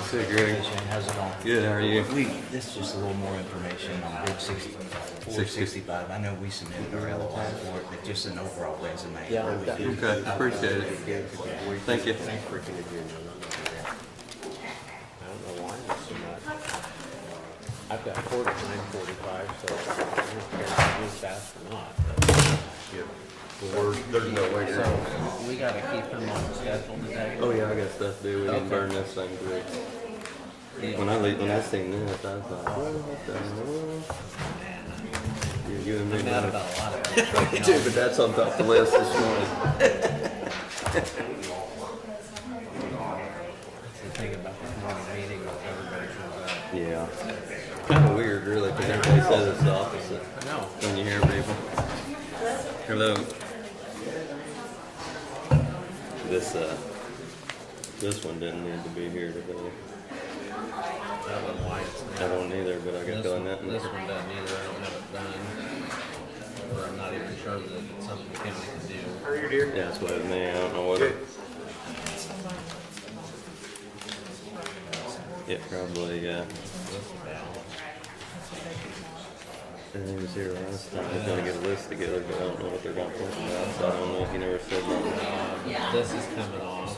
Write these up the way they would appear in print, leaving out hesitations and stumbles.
Sick, Greg. How's it going? Good, how are you? This is just a little more information on Bridge 465. I know we submitted our LOI for it, but just an overall resume. Yeah. Okay, appreciate it. Thank you. I don't know why it's so much. I've got 49:45, so I don't care if I move fast or not. There's no way. So we gotta keep him on schedule today. Oh yeah, I got stuff to do. We didn't burn this thing good. When I seen this, I was like, what the hell? You and me. I'm mad about a lot of things right now. Dude, but that's on top of the list this morning. That's the thing about this morning meeting with everybody shows up. Yeah. Kind of weird, really, because everybody says it's the opposite. I know. When you hear people. Hello. This one didn't need to be here today. I don't know why it's I not. don't either, but I got This done one, that. this one doesn't either. I don't have it done. Or I'm not even sure that it's something the county can do. How are you, dear? Yeah, that's what it meant. I don't know what it. Yeah, probably, yeah. And he was here last time. I was going to get a list together, but I don't know what they're going to talk about, so I don't know if he never said nothing. This is coming off.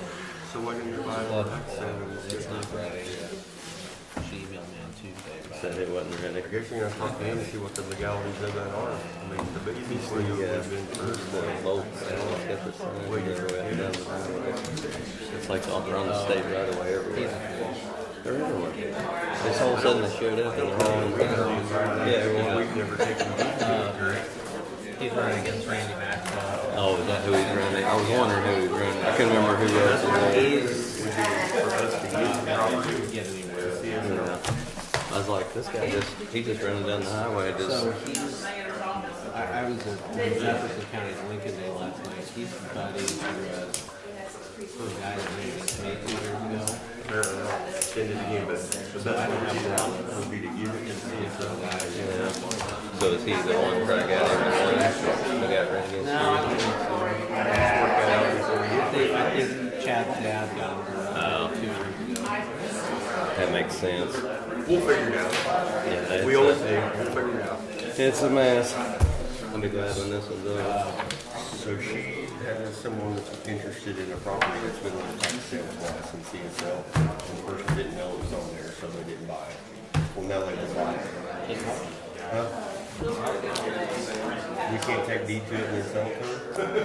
So when you're Flood buying control. It's not ready. She emailed me on Tuesday about Said it. it wasn't ready. I guess you're gonna talk to him and see what the legalities of that are. I mean, the big piece where you've been through. The bolts, I don't get the sign. It's like all around the state right away everywhere. They're everywhere. Just all of a sudden they showed up and they're all in yeah, everyone. We've never taken He's running against Randy Maxwell. Oh, is that who he's running? I was wondering who he's running. I couldn't remember who else was running. Get anywhere. Yeah. I was like, this guy he just running down the highway. So he's, I was at Jefferson County Lincoln Day last night. He's buddies who a guy that maybe 2 years ago. Send it again, but the best way to do that would be to give it and see if the guy. Yeah. So is he the one crack at everything? The guy running against No, I don't think so. I think Chad's dad got him 2 years ago. That makes sense. We'll figure it out. Yeah, We always do. We'll figure it out. it's a mess. I'll be glad when this one's over. So she has someone that's interested in a property that's been on the tax sales class in CSL. And the person didn't know it was on there, so they didn't buy it. Well, now they will buy it. Huh? We can't take deed to it and then sell it to her?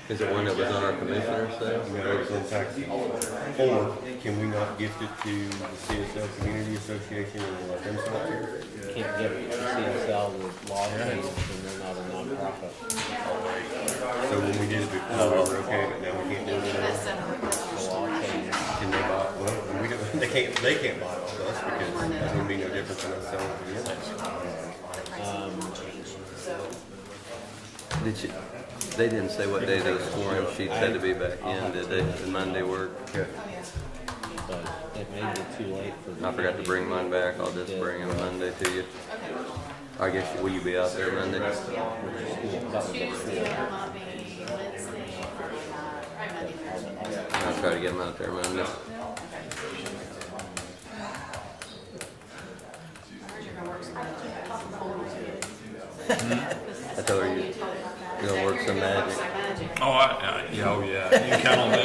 Is it one that was on our commissioner's sale? No, it's on tax deed. Or can we not gift it to the CSL Community Association and let them sell it here? Can't get it to CSL with law fees and they're not a nonprofit. So when we did it before, we were okay, but now we can't do it anymore. Can they buy it? Well, we don't, they can't buy it off us because there's going to be no difference in us selling it to them. Did you? They didn't say what day those scoring sheets had to be back in, did they? Did Monday work? Yeah. But it may be too late for the I forgot to bring mine back. I'll just bring them Monday to you. I guess, will you be out there Monday? I'll try to get them out there Monday. I told her you're gonna work some magic. Oh yeah, you can count on me.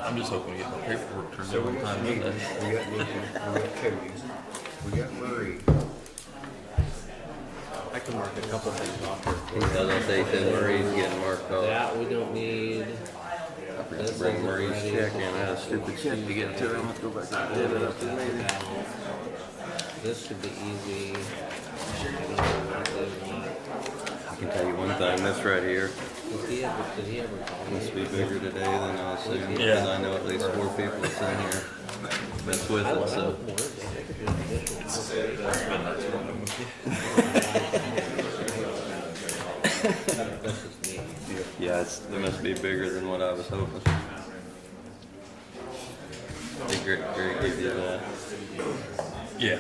I'm just hoping to get my paperwork turned in on time We got today. Nikki, we got Cody, we got Marie. I can mark a couple things off here. He doesn't say that Marie's getting marked off. That we don't need. I forgot to bring Marie's check in. I had a stupid check to get to her. I'm gonna go back and did it up to me. This should be easy. I can tell you one thing, this right here Did he ever call me? must be bigger today than I assumed, because Yeah. I know at least 4 people that's in here that's with it, so. Yeah, it must be bigger than what I was hoping. Hey, Greg gave you that. Yeah.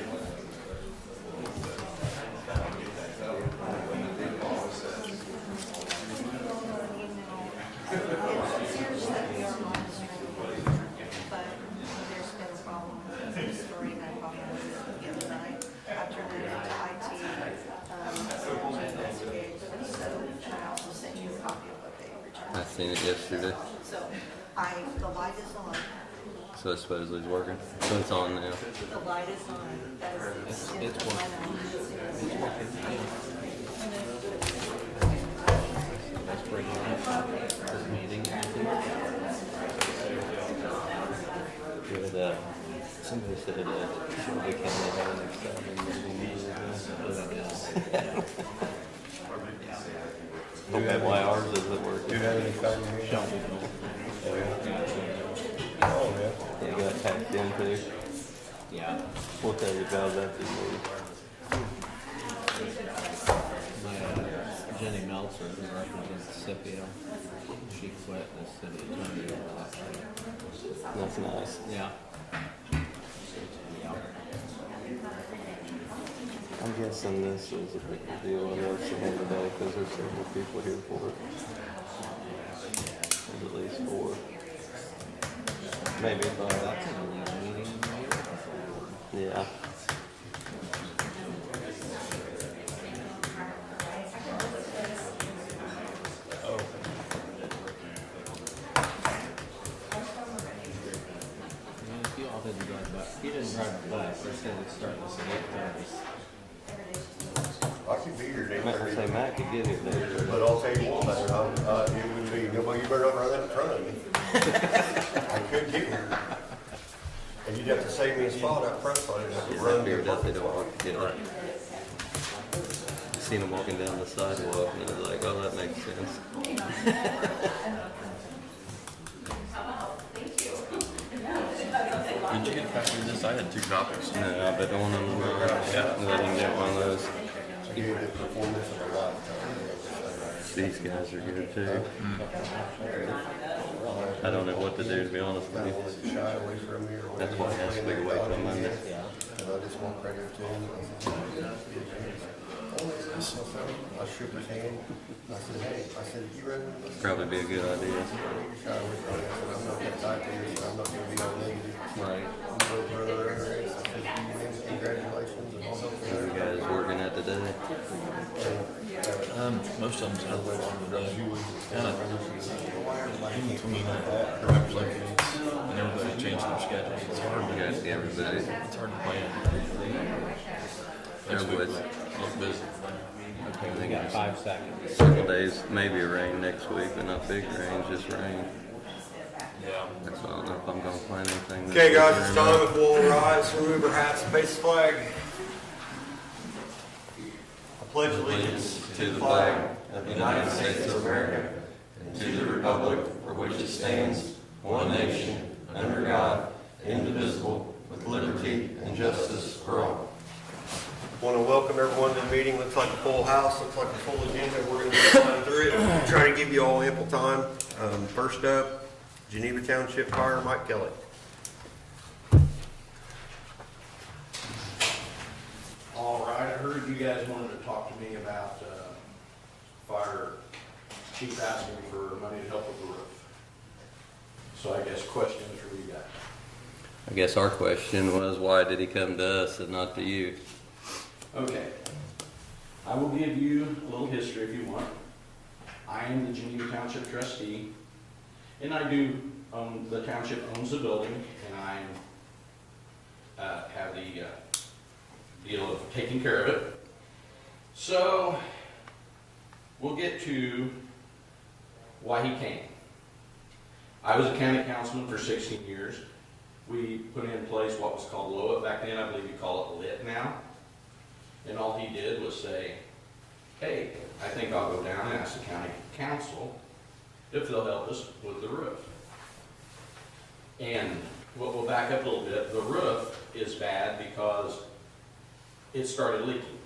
seen it yesterday. The light is on. So it supposedly is working. So it's on now. The light is on. That is. It's working. That's pretty nice. This meeting. Yeah, somebody said Shelby County had an exciting meeting. Okay, why ours isn't working? Do you have any phone here? Oh, yeah. You got tapped in too. Yeah. We'll tell you about that this week. Jenny Meltzer, who represents Scipio, she quit as city attorney over last year. That's nice. Yeah. I'm guessing this is a big deal in Washington today because there's several people here for it. There's at least 4. Maybe 5. That's an illegal meeting. Yeah. If you all didn't drive by, he didn't drive the bus. He said it's starting to say 8:30. I could be here at I was gonna say 8:30. Matt could get it there. But I'll tell you one thing, it would be, nobody, you better not run that in front of me. I could get here. And you'd have to save me a spot up front, so I didn't have to Yeah, run I to figured the that they parking don't spot. want to get it. Seen him walking down the sidewalk and I was like, oh, that makes sense. Did you get a copy of this? I had 2 copies. No, but on them, let him get one of those. I gave the performance of a lifetime. These guys are good too. I don't know what to do, to be honest with I you. wanted to shy away from here. That's why he has to be away from Monday. And I just walked right up to him. I shook his hand. I said, hey, you ready? Probably be a good idea. Shy away from it. I said, I'm not that type of person. I'm not gonna be all negative. Right. I'm gonna go through another race. I said, congratulations and all You that. guys working at today? Most of them sound like today. Kind of in between reps and everybody changing their schedules. It's hard You guys, everybody. It's hard to plan. Everybody's Look busy. Okay, we got 5 seconds. several days, maybe rain next week, but not big rain, just rain. Yeah. That's why I don't know if I'm gonna plan anything. this Okay, guys, week it's or time. not. If we'll rise, remove our hats and face the flag. I pledge allegiance To the flag of the United States of America and to the republic for which it stands, one nation, under God, indivisible, with liberty and justice for all. Want to welcome everyone to the meeting. Looks like a full house, looks like a full agenda. We're going to run through it, try to give you all ample time. First up, Geneva Township Fire, Mike Kelly. All right, I heard you guys wanted to talk to me about fire chief asking for money to help with the roof. So I guess questions for you guys. I guess our question was, why did he come to us and not to you? Okay, I will give you a little history if you want. I am the Geneva Township trustee, and I do own, the township owns the building, and I have the deal of taking care of it. So, we'll get to why he came. I was a county councilman for 16 years. We put in place what was called LOA back then. I believe you call it LIT now. And all he did was say, hey, I think I'll go down and ask the county council if they'll help us with the roof. And we'll back up a little bit. The roof is bad because it started leaking.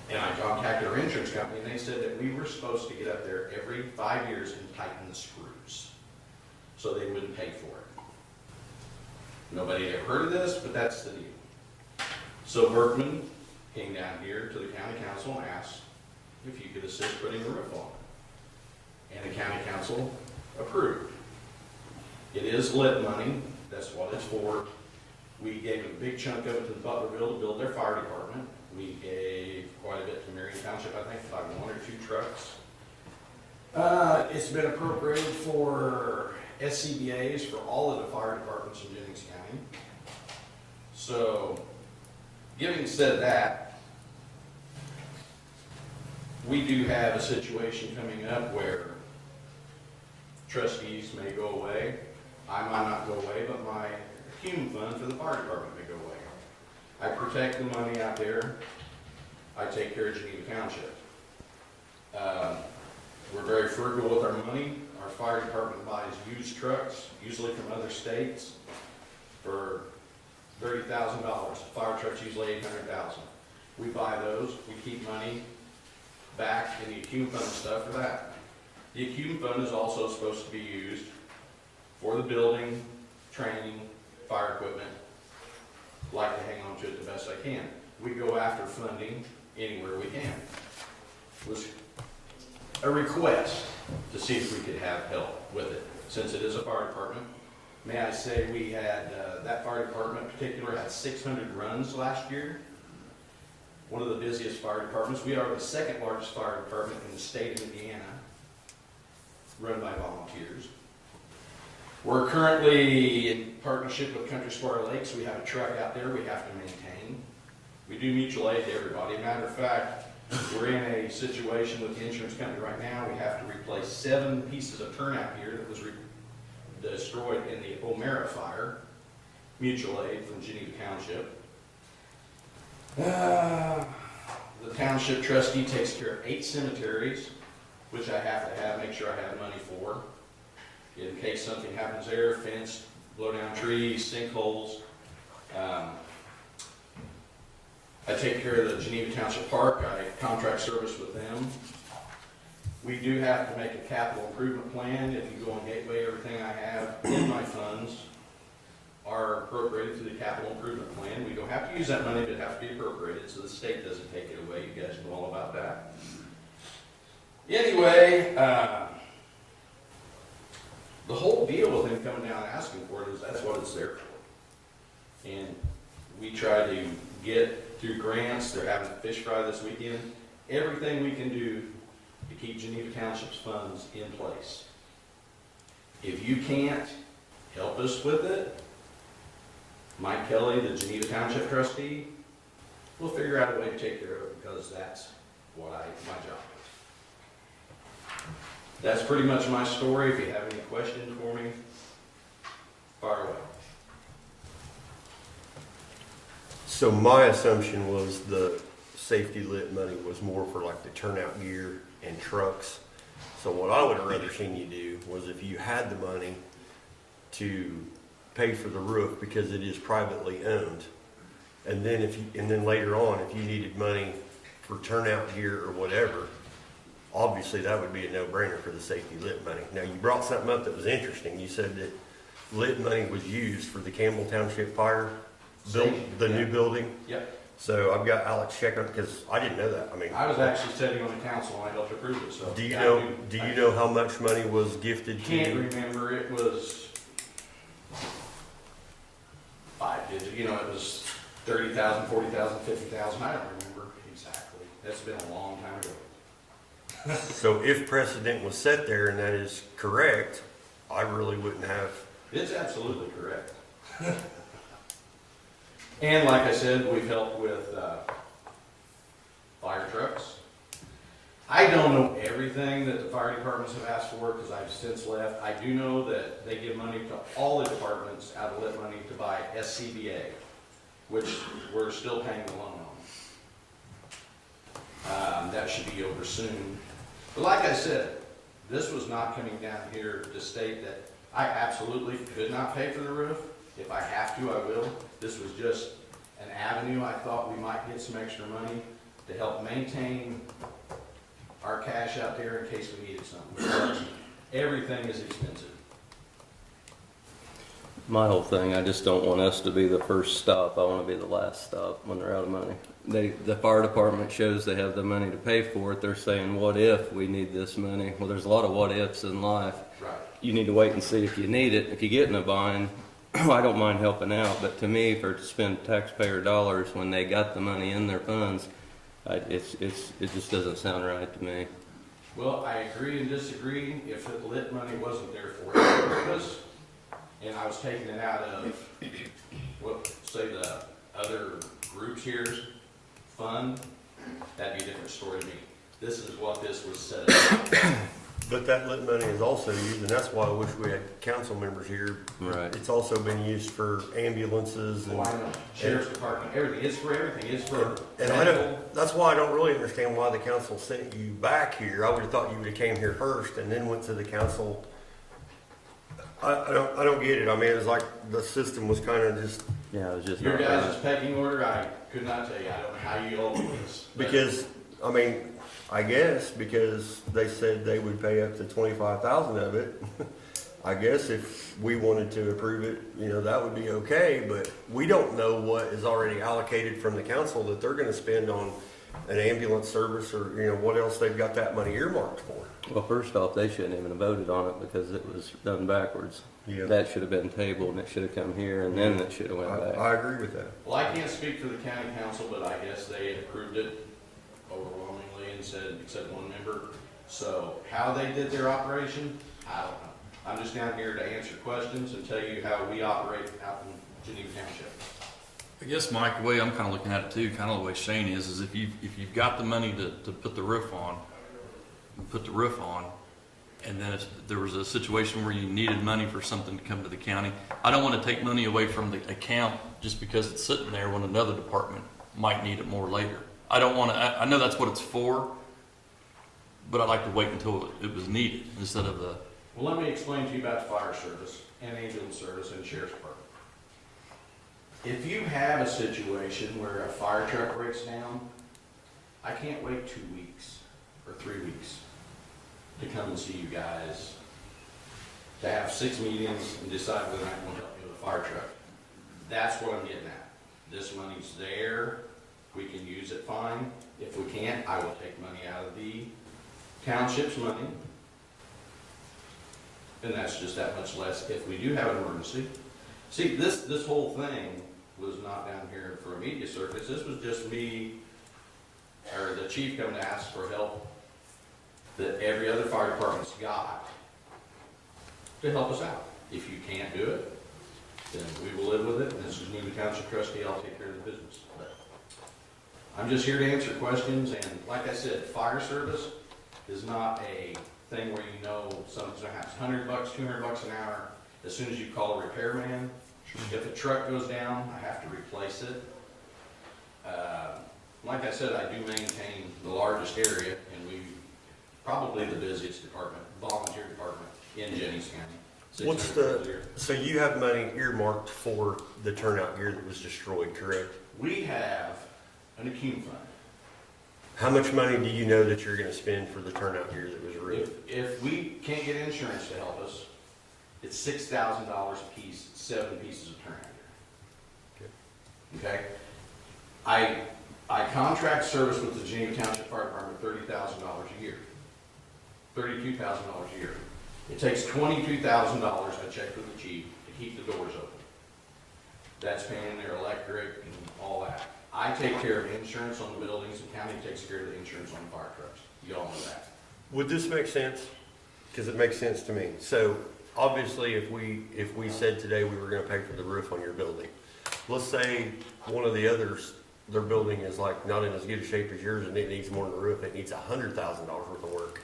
And I contacted our insurance company, and they said that we were supposed to get up there every 5 years and tighten the screws, so they wouldn't pay for it. Nobody had ever heard of this, but that's the deal. So Berkman came down here to the county council and asked if you could assist putting the roof on. And the county council approved. It is lit money, that's what it's for. We gave a big chunk of it to the Butlerville to build their fire department. We gave quite a bit to Marion Township, I think, like 1 or 2 trucks. It's been appropriated for SCBA's for all of the fire departments in Jennings County. So, given said that, we do have a situation coming up where trustees may go away. I might not go away, but my human fund for the fire department may go away. I protect the money out there. I take care of Geneva Township. We're very frugal with our money. Our fire department buys used trucks, usually from other states, for $30,000. Fire trucks usually $800,000. We buy those. We keep money back in the accum fund stuff for that. The accum fund is also supposed to be used for the building, training, fire equipment. Like to hang on to it the best I can. We go after funding anywhere we can. It was a request to see if we could have help with it, since it is a fire department. May I say we had, that fire department in particular had 600 runs last year. One of the busiest fire departments. We are the second largest fire department in the state of Indiana, run by volunteers. We're currently in partnership with Country Square Lakes. We have a truck out there we have to maintain. We do mutual aid to everybody. Matter of fact, we're in a situation with the insurance company right now. We have to replace 7 pieces of turnout gear that was destroyed in the O'Mara fire. Mutual aid from Geneva Township. The township trustee takes care of 8 cemeteries, which I have to have, make sure I have money for. In case something happens there, fence, blow down trees, sinkholes. I take care of the Geneva Township Park. I contract service with them. We do have to make a capital improvement plan. If you go on Gateway, everything I have in my funds are appropriated to the capital improvement plan. We don't have to use that money, but it has to be appropriated so the state doesn't take it away. You guys know all about that. Anyway, the whole deal with him coming down and asking for it is that's what it's there for. And we try to get through grants. They're having a fish fry this weekend. Everything we can do to keep Geneva Township's funds in place. If you can't help us with it, Mike Kelly, the Geneva Township trustee, will figure out a way to take care of it because that's what my job is. That's pretty much my story. If you have any questions for me, fire away. So my assumption was the safety lit money was more for like the turnout gear and trucks. So what I would have rather seen you do was if you had the money to pay for the roof because it is privately owned, and then later on if you needed money for turnout gear or whatever, obviously that would be a no-brainer for the safety lit money. Now you brought something up that was interesting. You said that lit money was used for the Campbell Township Fire new building. Yep. So I've got Alex checking because I didn't know that. I mean, I was actually sitting on the council and I helped approve it. So do you know how much money was gifted to you? Can't remember. It was 5 digits. You know, it was 30,000, 40,000, 50,000. I don't remember exactly. That's been a long time ago. So if precedent was set there and that is correct, I really wouldn't have. It's absolutely correct. And like I said, we've helped with fire trucks. I don't know everything that the fire departments have asked for because I've since left. I do know that they give money to all the departments out of lit money to buy SCBA, which we're still paying the loan on. That should be over soon. But like I said, this was not coming down here to state that I absolutely could not pay for the roof. If I have to, I will. This was just an avenue. I thought we might get some extra money to help maintain our cash out there in case we needed something. Everything is expensive. My whole thing, I just don't want us to be the first stop. I want to be the last stop when they're out of money. The fire department shows they have the money to pay for it. They're saying, what if we need this money? Well, there's a lot of what ifs in life. Right. You need to wait and see if you need it. If you get in a bind, I don't mind helping out, but to me, to spend taxpayer dollars when they got the money in their funds, it just doesn't sound right to me. Well, I agree and disagree. If the lit money wasn't there for that purpose, and I was taking it out of, what, say the other groups here's fund, that'd be a different story to me. This is what this was set up. But that lit money is also used, and that's why I wish we had council members here. Right. It's also been used for ambulances and. Oh, I know. Sheriff's Department, everything. It's for everything. It's for And I medical. don't, that's why I don't really understand why the council sent you back here. I would have thought you would have came here first and then went to the council. I don't get it. I mean, it was like the system was kind of just, Yeah, it was just. Your guys' pecking order, I could not tell you. I don't know how you open this. but- because, I mean, I guess because they said they would pay up to 25,000 of it. I guess if we wanted to approve it, you know, that would be okay, but we don't know what is already allocated from the council that they're gonna spend on an ambulance service or, you know, what else they've got that money earmarked for. Well, first off, they shouldn't even have voted on it because it was done backwards. Yeah. That should have been tabled and it should have come here and then it should have went back. I agree with that. Well, I can't speak for the county council, but I guess they approved it overwhelmingly and said, except one member. So how they did their operation, I don't know. I'm just down here to answer questions and tell you how we operate out in Geneva Township. I guess, Mike, the way I'm kind of looking at it too, kind of the way Shane is if you've got the money to put the roof on, and then if there was a situation where you needed money for something to come to the county, I don't want to take money away from the account just because it's sitting there when another department might need it more later. I don't want to, I know that's what it's for, but I'd like to wait until it was needed instead of the, Well, let me explain to you about the fire service and ambulance service and sheriff's department. If you have a situation where a fire truck breaks down, I can't wait 2 weeks or 3 weeks to come and see you guys, to have 6 meetings and decide whether I want to help you with a fire truck. That's what I'm getting at. This money's there, we can use it fine. If we can't, I will take money out of the township's money. And that's just that much less if we do have an emergency. See, this whole thing was not down here for a media circus. This was just me, or the chief coming to ask for help that every other fire department's got to help us out. If you can't do it, then we will live with it. And as a Geneva Township trustee, I'll take care of the business. But I'm just here to answer questions. And like I said, fire service is not a thing where you know something's gonna happen. $100, $200 an hour. As soon as you call a repairman, if a truck goes down, I have to replace it. Like I said, I do maintain the largest area, and we probably the busiest department, volunteer department in Jennings County. What's 600 a year. so you have money earmarked for the turnout gear that was destroyed, correct? We have an accum fund. How much money do you know that you're gonna spend for the turnout gear that was ruined? If we can't get insurance to help us, it's $6,000 a piece, 7 pieces of turnout gear. Okay? I contract service with the Geneva Township Fire Department $30,000 a year. $32,000 a year. It takes $22,000, I checked with the chief, to keep the doors open. That's paying their electric and all that. I take care of insurance on the buildings, and county takes care of the insurance on the fire trucks. You all know that. Would this make sense? Because it makes sense to me. So obviously, if we said today we were gonna pay for the roof on your building, let's say one of the others, their building is like not in as good a shape as yours and it needs more than the roof, it needs $100,000 worth of work.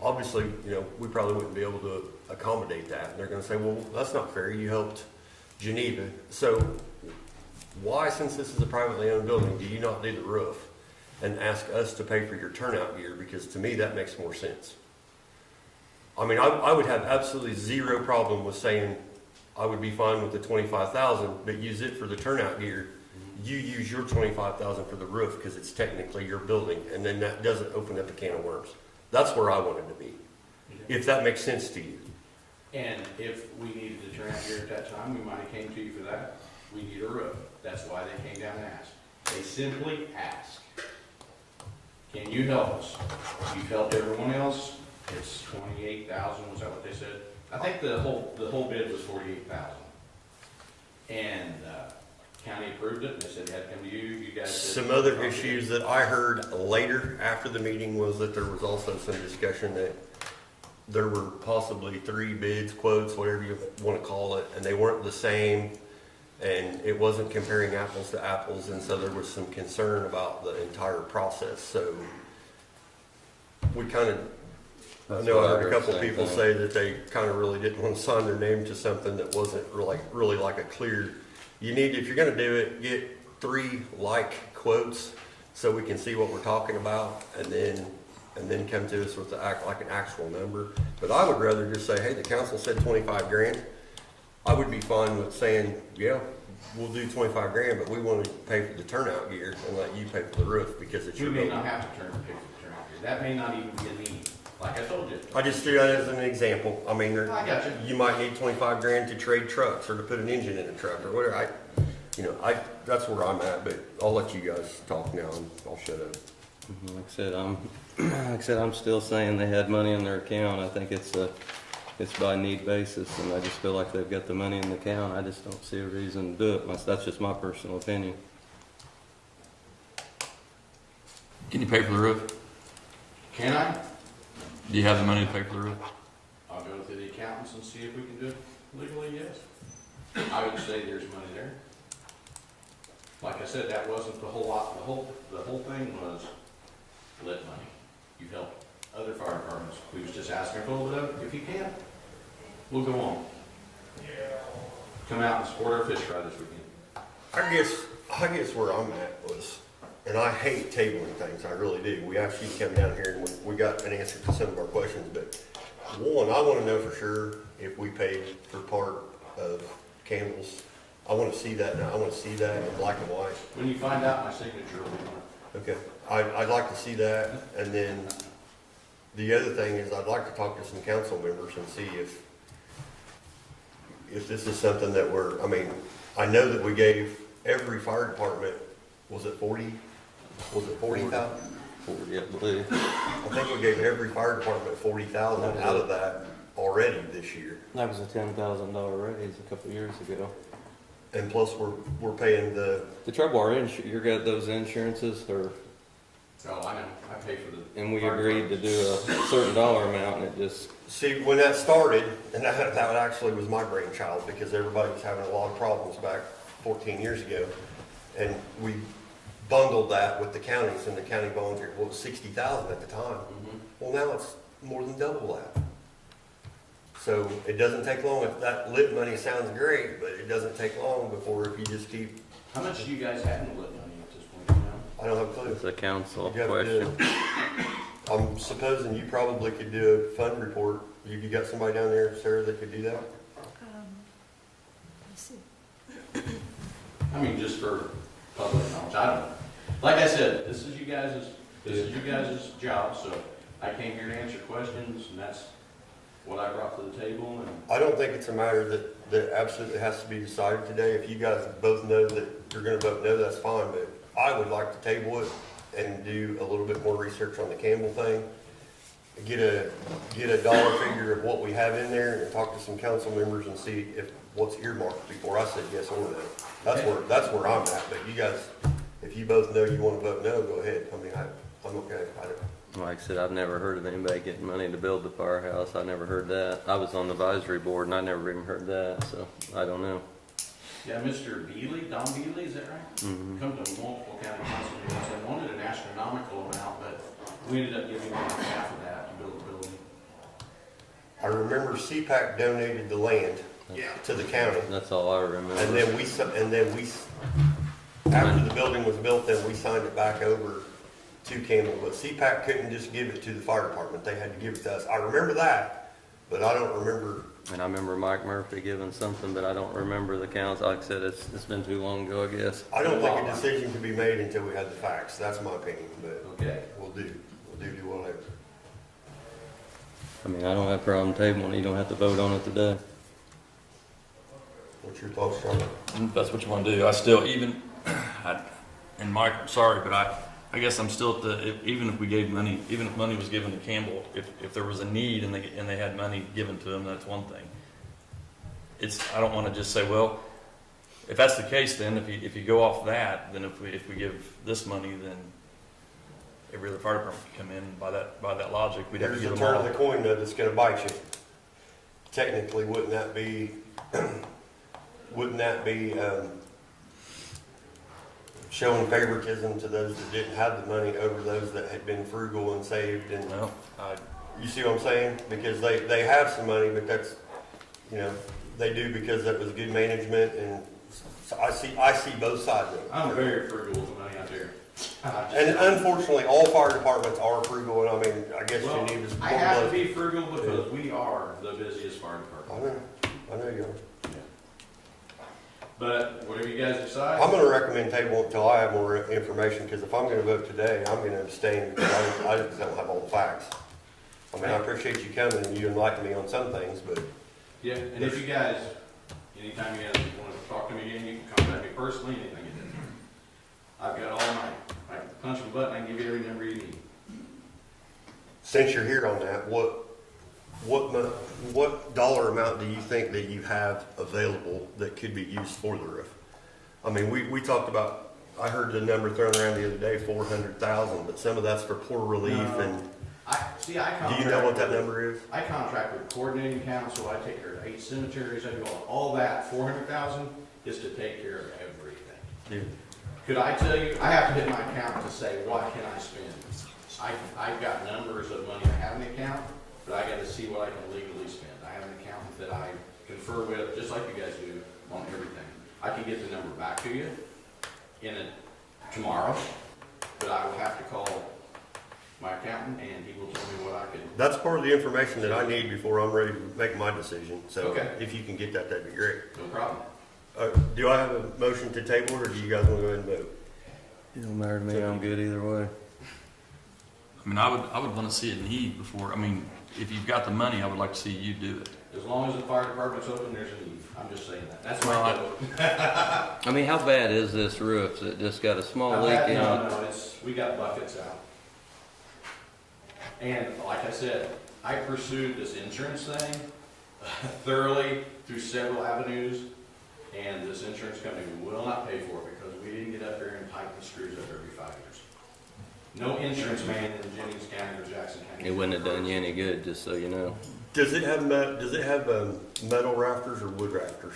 Obviously, you know, we probably wouldn't be able to accommodate that. And they're gonna say, well, that's not fair, you helped Geneva. So why, since this is a privately owned building, do you not do the roof and ask us to pay for your turnout gear? Because to me, that makes more sense. I mean, I would have absolutely zero problem with saying I would be fine with the 25,000, but use it for the turnout gear. You use your 25,000 for the roof because it's technically your building, and then that doesn't open up a can of worms. That's where I wanted to be, if that makes sense to you. And if we needed to turn out here at that time, we might have came to you for that. We need a roof. That's why they came down and asked. They simply asked, can you help us? You've helped everyone else. It's 28,000, was that what they said? I think the whole bid was 48,000. And county approved it, and they said it had to come to you, you guys said. Some other issues that I heard later after the meeting was that there was also some discussion that there were possibly 3 bids, quotes, whatever you want to call it, and they weren't the same, and it wasn't comparing apples to apples, and so there was some concern about the entire process. So we kind of, I know I heard a couple people say that they kind of really didn't want to sign their name to something that wasn't really like a clear. You need, if you're going to do it, get 3 like quotes so we can see what we're talking about, and then come to us with like an actual number. But I would rather just say, hey, the council said 25 grand. I would be fine with saying, yeah, we'll do 25 grand, but we want to pay for the turnout gear and let you pay for the roof because it's We your may building. not have to pay for the turnout gear. That may not even be a need, like I told you. I just do that as an example. I mean, I got you. you might need 25 grand to trade trucks or to put an engine in a truck or whatever. That's where I'm at, but I'll let you guys talk now and I'll shut up. Like I said, I'm still saying they had money in their account. I think it's by need basis, and I just feel like they've got the money in the account. I just don't see a reason to do it. That's just my personal opinion. Can you pay for the roof? Can I? Do you have the money to pay for the roof? I'll go to the accountants and see if we can do it legally, yes. I would say there's money there. Like I said, that wasn't the whole lot, the whole thing was lit money. You helped other fire departments. We was just asking for a little bit of it. If you can, we'll go on. Come out and support our fish fry this weekend. I guess where I'm at was, and I hate tabling things, I really do. We asked you to come down here and we got an answer to some of our questions, but one, I want to know for sure if we paid for part of candles. I want to see that now. I want to see that in black and white. When you find out my signature will be on it. Okay. I'd like to see that. And then the other thing is I'd like to talk to some council members and see if this is something that I know that we gave every fire department, was it 40? Was it 40,000? 40, I believe. I think we gave every fire department 40,000 out of that already this year. That was a $10,000 raise a couple of years ago. And plus we're paying the, trouble are, you got those insurances, Oh, I know. I pay for the. and we agreed to do a certain dollar amount, and it just. see, when that started, and that actually was my brainchild because everybody was having a lot of problems back 14 years ago. And we bundled that with the counties, and the county volunteered, well, it was 60,000 at the time. Mhm. Well, now it's more than double that. So it doesn't take long. If that lit money sounds great, but it doesn't take long before if you just keep, How much do you guys have in lit money at this point in time? I don't have a clue. It's a council You have to do question. it. I'm supposing you probably could do a fund report. You got somebody down there, Sarah, that could do that? Let's see. I mean, just for public knowledge, I don't know. Like I said, this is you guys' job, so I came here to answer questions, and that's what I brought to the table, and I don't think it's a matter that absolutely has to be decided today. If you guys both know that you're gonna vote no, that's fine, but I would like to table it and do a little bit more research on the Campbell thing. Get a dollar figure of what we have in there and talk to some council members and see if what's earmarked before I said yes or no. That's where I'm at, but you guys, if you both know you wanna vote no, go ahead. I mean, I'm okay. Like I said, I've never heard of anybody getting money to build the firehouse. I never heard that. I was on the advisory board and I never even heard that, so I don't know. yeah, Mr. Beely, Don Beely, is that right? Mhm. Come to multiple county council meetings, and wanted an astronomical amount, but we ended up giving him half of that to build the building. I remember CPAC donated the land to the county. That's all I remember. And then after the building was built, then we signed it back over to Campbell. But CPAC couldn't just give it to the fire department. They had to give it to us. I remember that, but I don't remember. And I remember Mike Murphy giving something, but I don't remember the council. Like I said, it's been too long ago, I guess. I don't think a decision can be made until we have the facts. That's my opinion, but Okay. we'll do whatever. I mean, I don't have a problem tabling it. You don't have to vote on it today. What's your thoughts, Charlie? If that's what you want to do. I still, and Mike, I'm sorry, but I guess I'm still even if we gave money, even if money was given to Campbell, if there was a need and they had money given to them, that's one thing. I don't want to just say, well, if that's the case, then if you go off that, then if we give this money, then every other fire department can come in by that logic. We'd have to Here's give the them turn all. of the coin though that's gonna bite you. Technically, wouldn't that be, showing favoritism to those that didn't have the money over those that had been frugal and saved and, Well, you see what I'm saying? Because they have some money, but that's, they do because that was good management and so I see both sides of it. I'm very frugal with the money out there. And unfortunately, all fire departments are frugal, and I mean, I guess Well, you need to. I have to be frugal because we are the busiest fire I department. know you are. But whatever you guys decide. I'm gonna recommend table until I have more information, because if I'm gonna vote today, I'm gonna abstain, because I just don't have all the facts. I mean, I appreciate you coming and you enlighten me on some things, but Yeah, and if you guys, anytime you guys want to talk to me again, you can contact me personally, anything. I've got all my punch of a button, I can give you every number you need. since you're here on that, what dollar amount do you think that you have available that could be used for the roof? I mean, we talked about, I heard the number thrown around the other day, 400,000, but some of that's for poor relief No. and, Do do you know what that number is? I contract with coordinating council, I take care of 8 cemeteries, I do all that, 400,000 is to take care of everything. Yeah. Could I tell you, I have to hit my account to say, what can I spend? I've got numbers of money I have in the account, but I gotta see what I can legally spend. I have an accountant that I confer with, just like you guys do, on everything. I can get the number back to you tomorrow, but I will have to call my accountant and he will tell me what I can. That's part of the information that I need before I'm ready to make my decision. So Okay. if you can get that, that'd be great. No problem. Do I have a motion to table or do you guys want to go ahead and vote? It don't matter to me, I'm good either way. I mean, I would want to see a need before. I mean, if you've got the money, I would like to see you do it. As long as the fire department's open, there's a need. I'm just saying that. That's my Well, vote. I mean, how bad is this roof? Is it just got a small leak in it? No, we got buckets out. And like I said, I pursued this insurance thing thoroughly through several avenues, and this insurance company will not pay for it because we didn't get up there and tighten the screws up every 5 years. No insurance man in Jennings County or Jackson County. It wouldn't have done you any good, just so you know. Does it have metal rafters or wood rafters?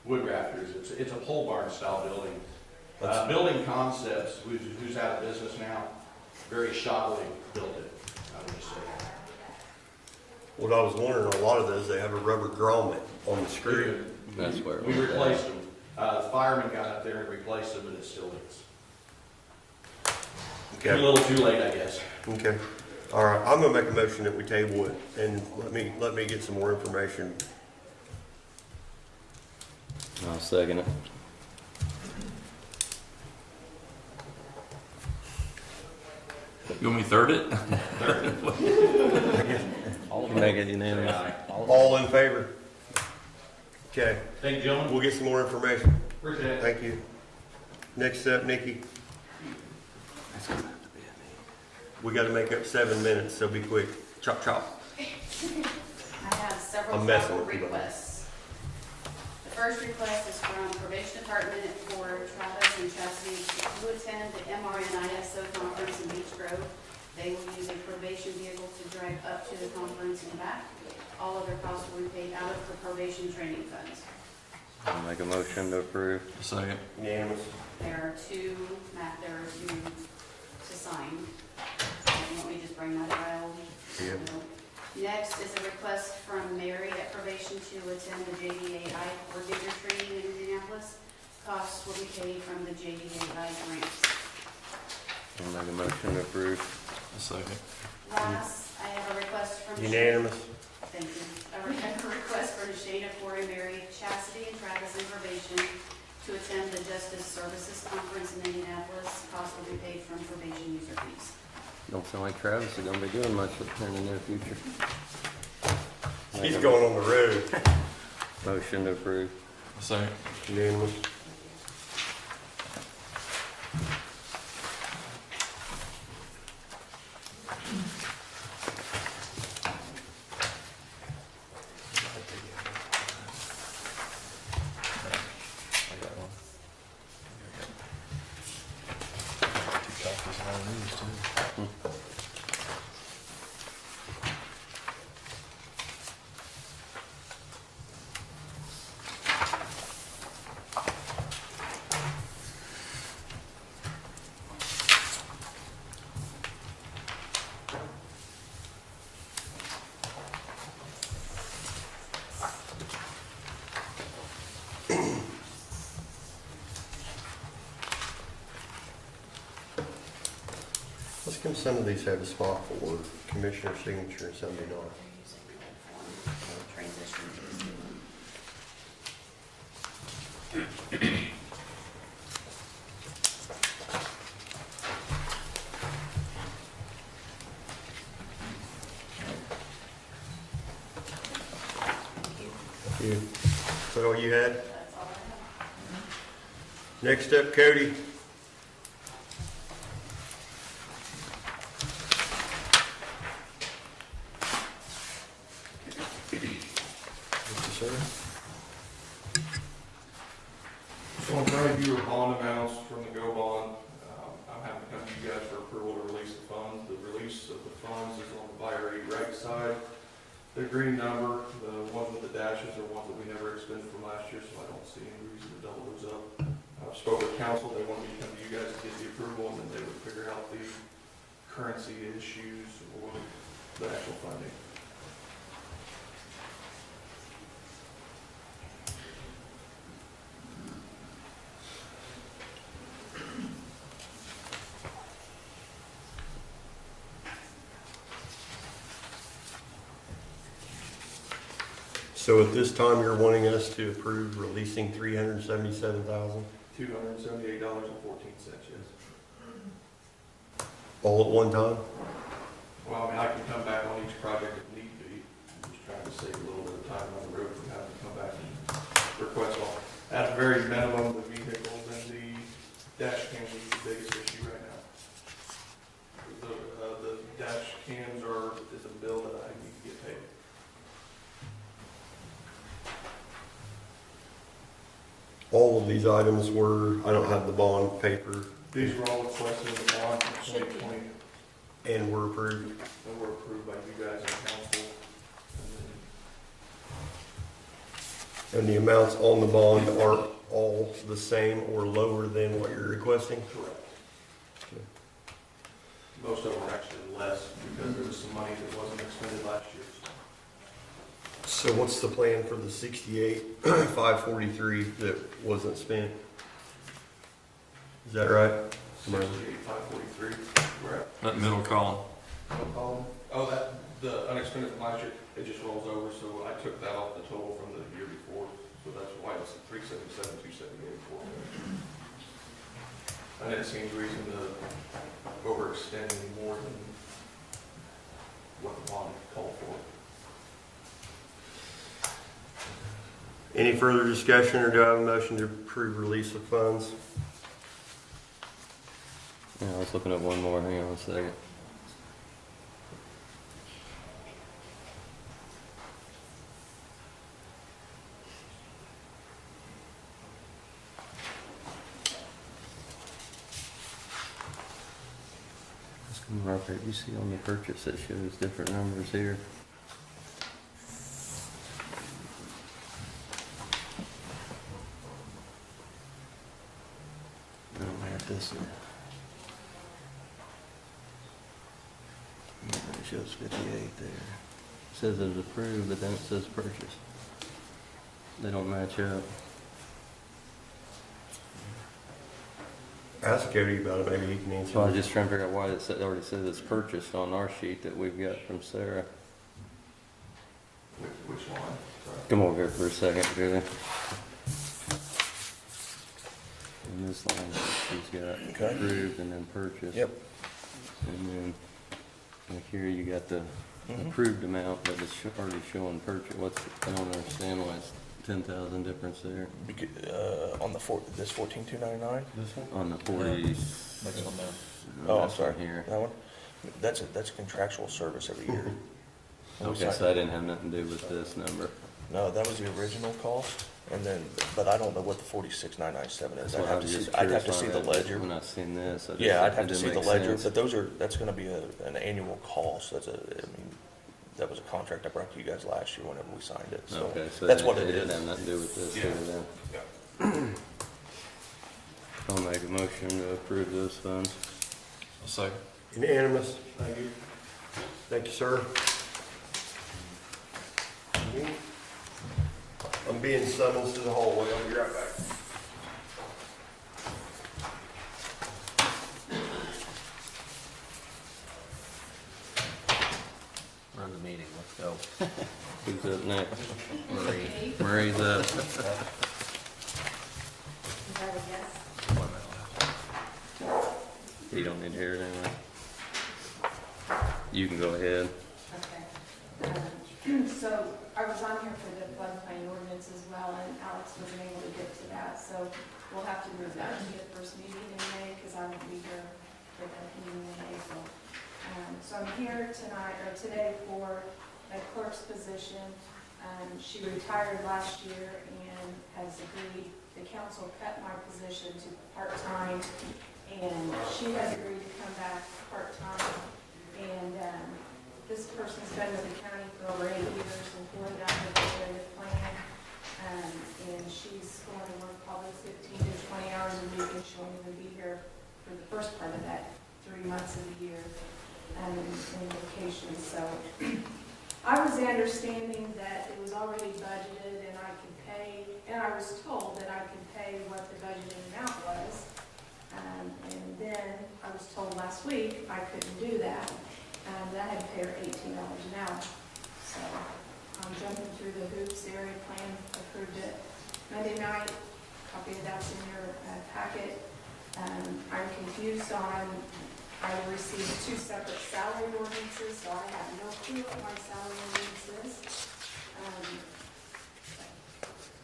Wood rafters. It's a pole barn style building. Building Concepts, who's out of business now, very shoddily built it, I would just say. What I was wondering, a lot of those, they have a rubber grommet on the screw. That's where it We was replaced them. The firemen got up there and replaced them, but it still leaks. A Okay. little too late, I guess. Okay. All right, I'm gonna make a motion that we table it and let me get some more information. I'll second it. You want me to third it? Make it unanimous. All in favor? Okay, Thank you, gentlemen. we'll get some more information. Appreciate it. Thank you. Next up, Nikki. We gotta make up 7 minutes, so be quick. Chop, chop. I have several I'm messing travel with you, buddy. requests. The first request is from probation department for Travis and Chastity to attend the MRNISO conference in Beach Grove. They will use a probation vehicle to drive up to the conference and back. All other costs will be paid out of the probation training funds. I'll make a motion to approve. Second. Unanimous. There are two to sign. You want me to just bring that aisle? Yeah. Next is a request from Mary at probation to attend the JDAI coordinator training in Indianapolis. Costs will be paid from the JDAI grants. I'll make a motion to approve. Second. Last, I have a request from Unanimous. Thank you. I have a request for Shayna, Corey, Mary, Chastity, and Travis in probation to attend the Justice Services Conference in Indianapolis. Costs will be paid from probation user fees. Don't sound like Travis is gonna be doing much in the near future. He's going on the road. Motion to approve. Second. Unanimous. I got one. some of these have a spot for commissioner signature and some do not. Transition to this new one. Thank you. Is that all you had? That's all I have. Next up, Cody. Sir. So I'm trying to do bond amounts from the GO bond. I'm having to come to you guys for approval to release the funds. The release of the funds is on the buyer aid right side. The green number, the ones with the dashes are ones that we never expended from last year, so I don't see any reason to double those up. I spoke with council, they wanted me to come to you guys to get the approval, and then they would figure out the currency issues or the actual funding. So at this time, you're wanting us to approve releasing $377,000 $278.14, yes. all at one time? Well, I mean, I can come back on each project if need be. I'm just trying to save a little bit of time on the road from having to come back and request all. At the very minimum, the vehicles and the dash cams is the biggest issue right now. The dash cams is a bill that I need to get paid. All of these items were, I don't have the bond paper, These were all requested in the bond for Should be. 2020, and were approved. and were approved by you guys and council. And the amounts on the bond are all the same or lower than what you're requesting? Correct. Most of them are actually less because there was some money that wasn't expended last year. So what's the plan for the 68,543 that wasn't spent? Is that right? 68,543, we're at. That middle column. Oh, that, the unexpended from last year, it just rolls over, so I took that off the total from the year before, so that's why it's 377, 278, 4. I didn't see any reason to overextend any more than what the bond called for. Any further discussion, or do I have a motion to approve release of funds? Yeah, I was looking at one more, hang on a second. Robert, you see on the purchase it shows different numbers here. I don't have this. It shows 58 there. It says it was approved, but then it says purchase. They don't match up. Ask Cody about it, maybe he can answer. So I was just trying to figure out why it already says it's purchased on our sheet that we've got from Sarah. Which one? Sorry. Come over here for a second, Julie. In this line, she's got approved and then purchased. Yep. And then, like here, you got the approved amount, but it's already showing purchase. I don't understand why it's 10,000 difference there. On the this 14,299. This one? On the 40. That's on the. No, Oh, I'm that's sorry. right here. That one. That's a contractual service every year. Okay, so that didn't have nothing to do with this number. No, that was the original cost, and then, but I don't know what the 46,997 is. That's what I was just I'd have to curious see on the that. ledger. When I seen this, I just, Yeah, I'd it have to didn't see the make ledger, sense. but that's gonna be an annual cost. I mean, that was a contract I brought to you guys last year whenever we signed it, so Okay, so that's what it didn't is. have nothing to do with this Yeah. here then. I'll make a motion to approve those funds. I'll second. Unanimous. Thank you. Thank you, sir. I'm being summoned to the hallway. I'll be right back. so. Who's up next? Marie. Marie's up. Is that a yes? You don't need to hear it anyway. You can go ahead. Okay. So I was on here for the floodplain ordinance as well, and Alex wasn't able to get to that, so we'll have to move that to the first meeting in May, because I won't be here for the meeting in April. So I'm here tonight, or today, for a clerk's position. She retired last year and has agreed, the council cut my position to part-time, and she has agreed to come back part-time. And this person's been with the county for over 8 years, employed under the legislative plan. And she's going to work probably 15 to 20 hours a week, and she'll even be here for the first part of that 3 months of the year in vacation. So I was understanding that it was already budgeted and I could pay, and I was told that I could pay what the budgeted amount was. And then I was told last week I couldn't do that. That I had to pay her $18 an hour. So I'm jumping through the hoops. The area plan approved it Monday night. Copy of that's in your packet. I'm confused on, I received 2 separate salary ordinances, so I have no clue what my salary ordinance is.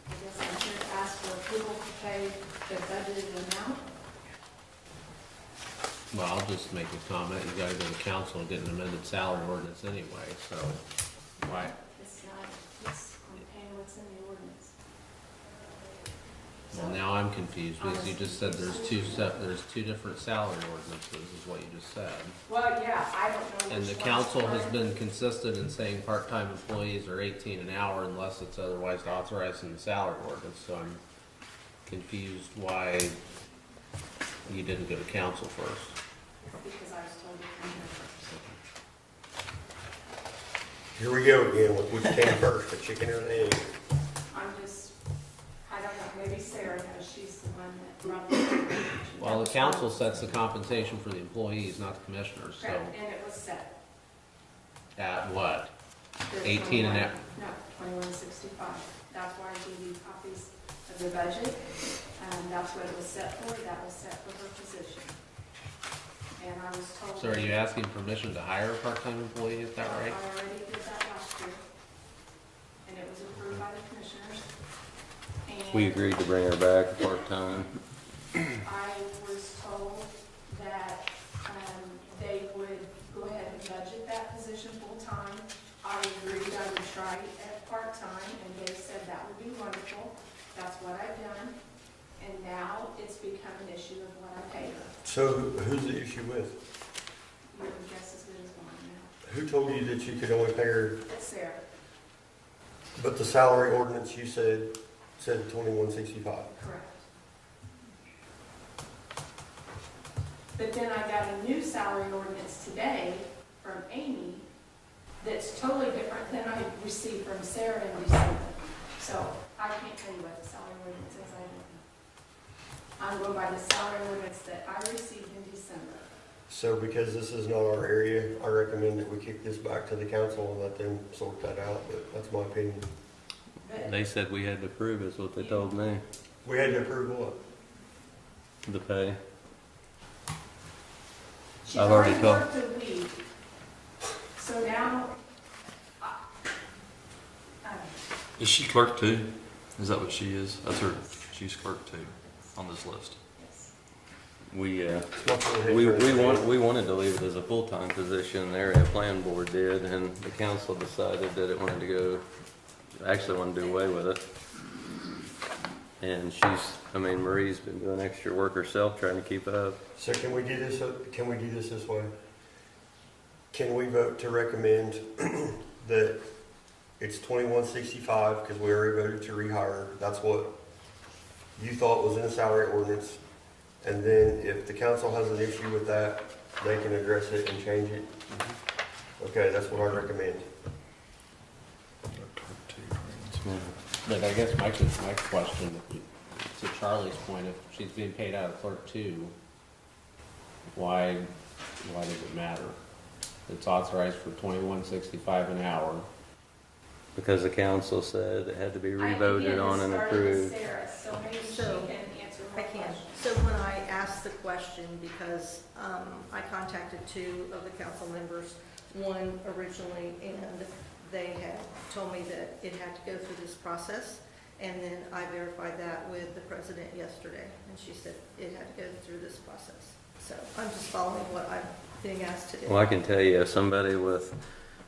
I guess I'm here to ask for approval to pay the budgeted amount. Well, I'll just make a comment. You gotta go to council and get an amended salary ordinance anyway, so why? It's not, it's, I'm paying what's in the ordinance. Well, now I'm confused because you just said there's two different salary ordinances is what you just said. Well, yeah, I don't know. And the which council one's has correct. been consistent in saying part-time employees are 18 an hour unless it's otherwise authorized in the salary ordinance, so I'm confused why you didn't go to council first. Because I was told to come here first. Here we go again with which came first, the chicken or the egg? I'm just, I don't know, maybe Sarah knows, she's the one that brought the. Well, the council sets the compensation for the employees, not the commissioners, so Correct, and it was set. at what? The 18 an 21 hour. No, 2165. That's why I gave you copies of the budget. That's what it was set for, that was set for her position. And I was told. So are you asking permission to hire a part-time employee, is that right? I already did that last year, and it was approved by the commissioners. And We agreed to bring her back part-time. I was told that they would go ahead and budget that position full-time. I agreed I would try it at part-time, and they said that would be wonderful. That's what I've done, and now it's become an issue of what I pay her. So who's the issue with? You can guess as good as mine now. Who told you that you could only pay her, It's Sarah. but the salary ordinance you said 2165? Correct. But then I got a new salary ordinance today from Amy that's totally different than I received from Sarah in December. So I can't tell you what the salary ordinance is, I don't know. I'm going by the salary ordinance that I received in December. So because this is not our area, I recommend that we kick this back to the council and let them sort that out, but that's my opinion. But They said we had to prove, is what they told me, We had to approve what? the pay. she's I've already worked a week. So now, Is she clerk too? Is that what she is? That's her, she's clerk too on this list. yes. We, It's not for the we head we wanted to leave it as a full-time position, the area plan board did, and the council decided that it wanted to go, actually wanted to do away with it. And Marie's been doing extra work herself, trying to keep up. So can we do this this way? Can we vote to recommend that it's 2165 because we already voted to rehire? That's what you thought was in the salary ordinance. And then if the council has an issue with that, they can address it and change it. Okay, that's what I recommend. But I guess my question, to Charlie's point, if she's being paid out of clerk 2, why does it matter? It's authorized for $21.65 an hour. because the council said it had to be I revoted again on and started with approved. Sarah, so maybe she So, can answer I more can. questions. So when I asked the question, because I contacted two of the council members, one originally, and they had told me that it had to go through this process. And then I verified that with the president yesterday, and she said it had to go through this process. So I'm just following what I'm being asked to do. Well, I can tell you, somebody with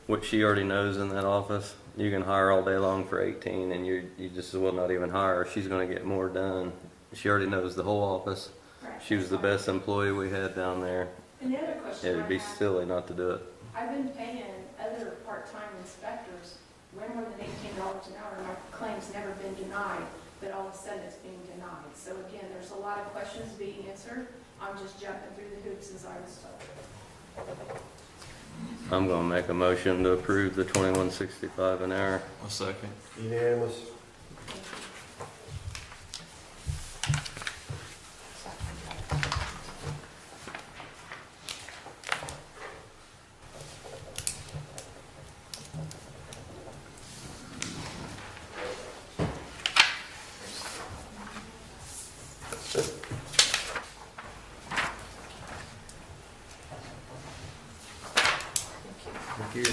what she already knows in that office, you can hire all day long for 18, and you just as well not even hire her. She's going to get more done. She already knows the whole office. Right. She was the best employee we had down there. And the other question It'd be I have, silly not to do it. I've been paying other part-time inspectors way more than $18 an hour. My claim's never been denied, but all of a sudden it's being denied. So again, there's a lot of questions being answered. I'm just jumping through the hoops as I was told. I'm going to make a motion to approve the $21.65 an hour. A second. Unanimous. Thank you.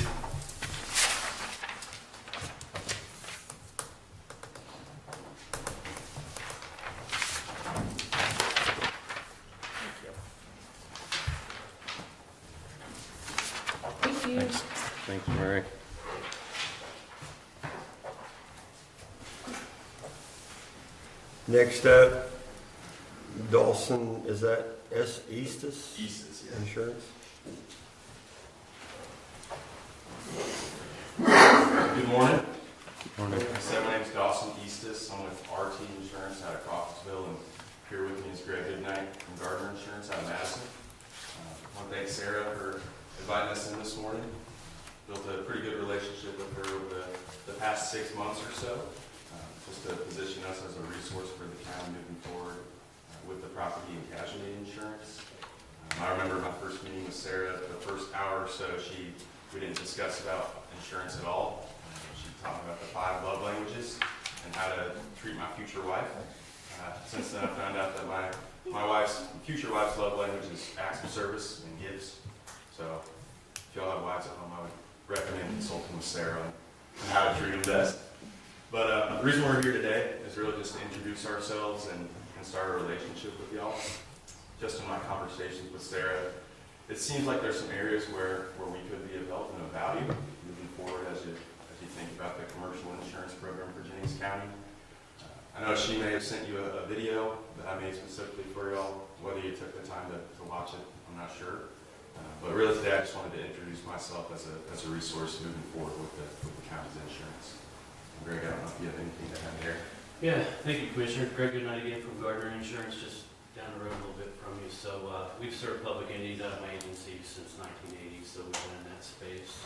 Thank you. Thanks, Mary. Next up, Dawson, is that Estes? Estes, yeah. Insurance? Good morning. Morning. So my name's Dawson Estes. I'm with RT Insurance out of Crawfordsville, and here with me is Greg Goodnight from Gardner Insurance out of Madison. I want to thank Sarah for inviting us in this morning. Built a pretty good relationship with her over the past 6 months or so, just to position us as a resource for the county moving forward with the property and casualty insurance. I remember my first meeting with Sarah, the first hour or so, we didn't discuss about insurance at all. She taught me about the 5 love languages and how to treat my future wife. Since then, I found out that my future wife's love language is acts of service and gifts. So if y'all have wives at home, I would recommend consulting with Sarah on how to treat them best. But the reason we're here today is really just to introduce ourselves and start a relationship with y'all. Just in my conversations with Sarah, it seems like there's some areas where we could be of help and of value moving forward as you think about the commercial insurance program for Jennings County. I know she may have sent you a video that I made specifically for y'all. Whether you took the time to watch it, I'm not sure. But really today I just wanted to introduce myself as a resource moving forward with the county's insurance. Greg, I don't know if you have anything to add there. Yeah, thank you, Commissioner. Greg Goodnight again from Gardner Insurance, just down the road a little bit from you. So we've served public entities out of my agency since 1980, so we've been in that space.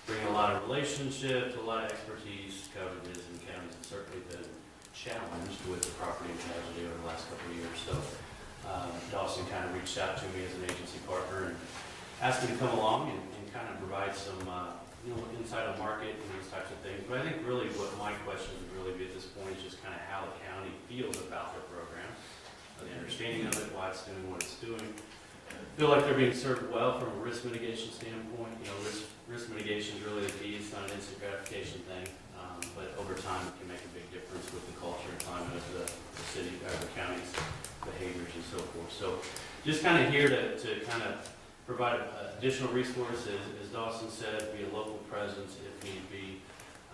Bringing a lot of relationships, a lot of expertise, coverages, and counties have certainly been challenged with the property and casualty over the last couple of years. So Dawson kind of reached out to me as an agency partner and asked me to come along and kind of provide some insight on market and these types of things. But I think really what my question would really be at this point is just kind of how the county feels about their program, the understanding of it, why it's doing what it's doing. Feel like they're being served well from a risk mitigation standpoint. Risk mitigation is really the key. It's not an instant gratification thing, but over time it can make a big difference with the culture and climate of the city or the county's behaviors and so forth. So just kind of here to kind of provide additional resources, as Dawson said, be a local presence if need be.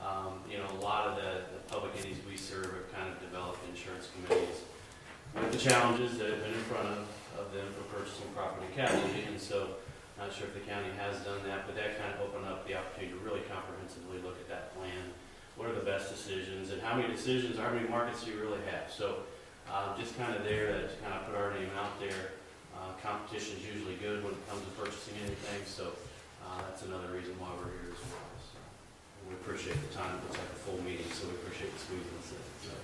A lot of the public entities we serve have kind of developed insurance committees with the challenges that have been in front of them for purchasing property and casualty. And so, not sure if the county has done that, but that kind of opened up the opportunity to really comprehensively look at that plan. What are the best decisions, and how many decisions, how many markets do you really have? So, just kind of there to kind of put our name out there. Competition is usually good when it comes to purchasing anything, so that's another reason why we're here as well. So, we appreciate the time. It looks like a full meeting, so we appreciate the squeezing us in. So.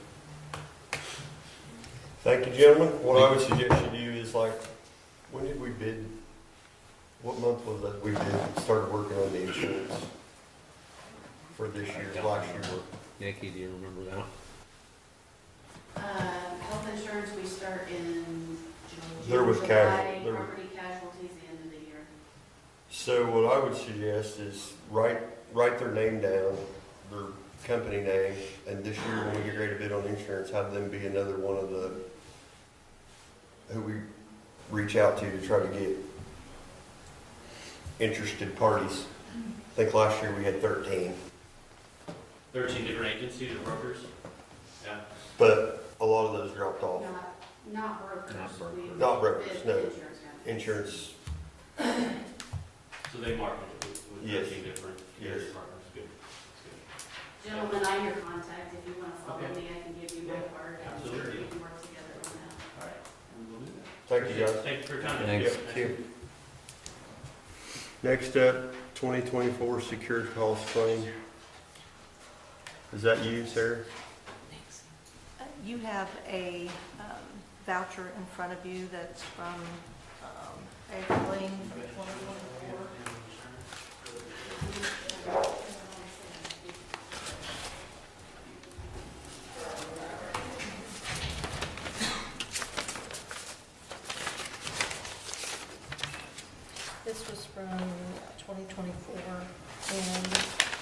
Thank you, gentlemen. What I would suggest you do is when did we bid? What month was that we started working on the insurance? for this year, last year? Nikki, do you remember that? Health insurance, we start in There was July, casual- property casualties the end of the year. So what I would suggest is write their name down, their company name, and this year when we get ready to bid on insurance, have them be another one of the, who we reach out to try to get interested parties. I think last year we had 13, 13 different agencies or brokers? Yeah. but a lot of those dropped off. Not brokers. Not brokers. We Not brokers, bid no. insurance companies. Insurance, So they market it with Yes. 13 different Yes. partners. Good. That's Gentlemen, I'm your contact. If you want to follow Okay. me, I can give you my card. and Absolutely. We can work together on that. good. All right. And we'll do that. thank you guys. Thanks for your time. Thanks. Yep, see you. Next up, 2024 secured cost claim. Is that you, Sarah? You have a voucher in front of you that's from a claim for 2024. This was from 2024, and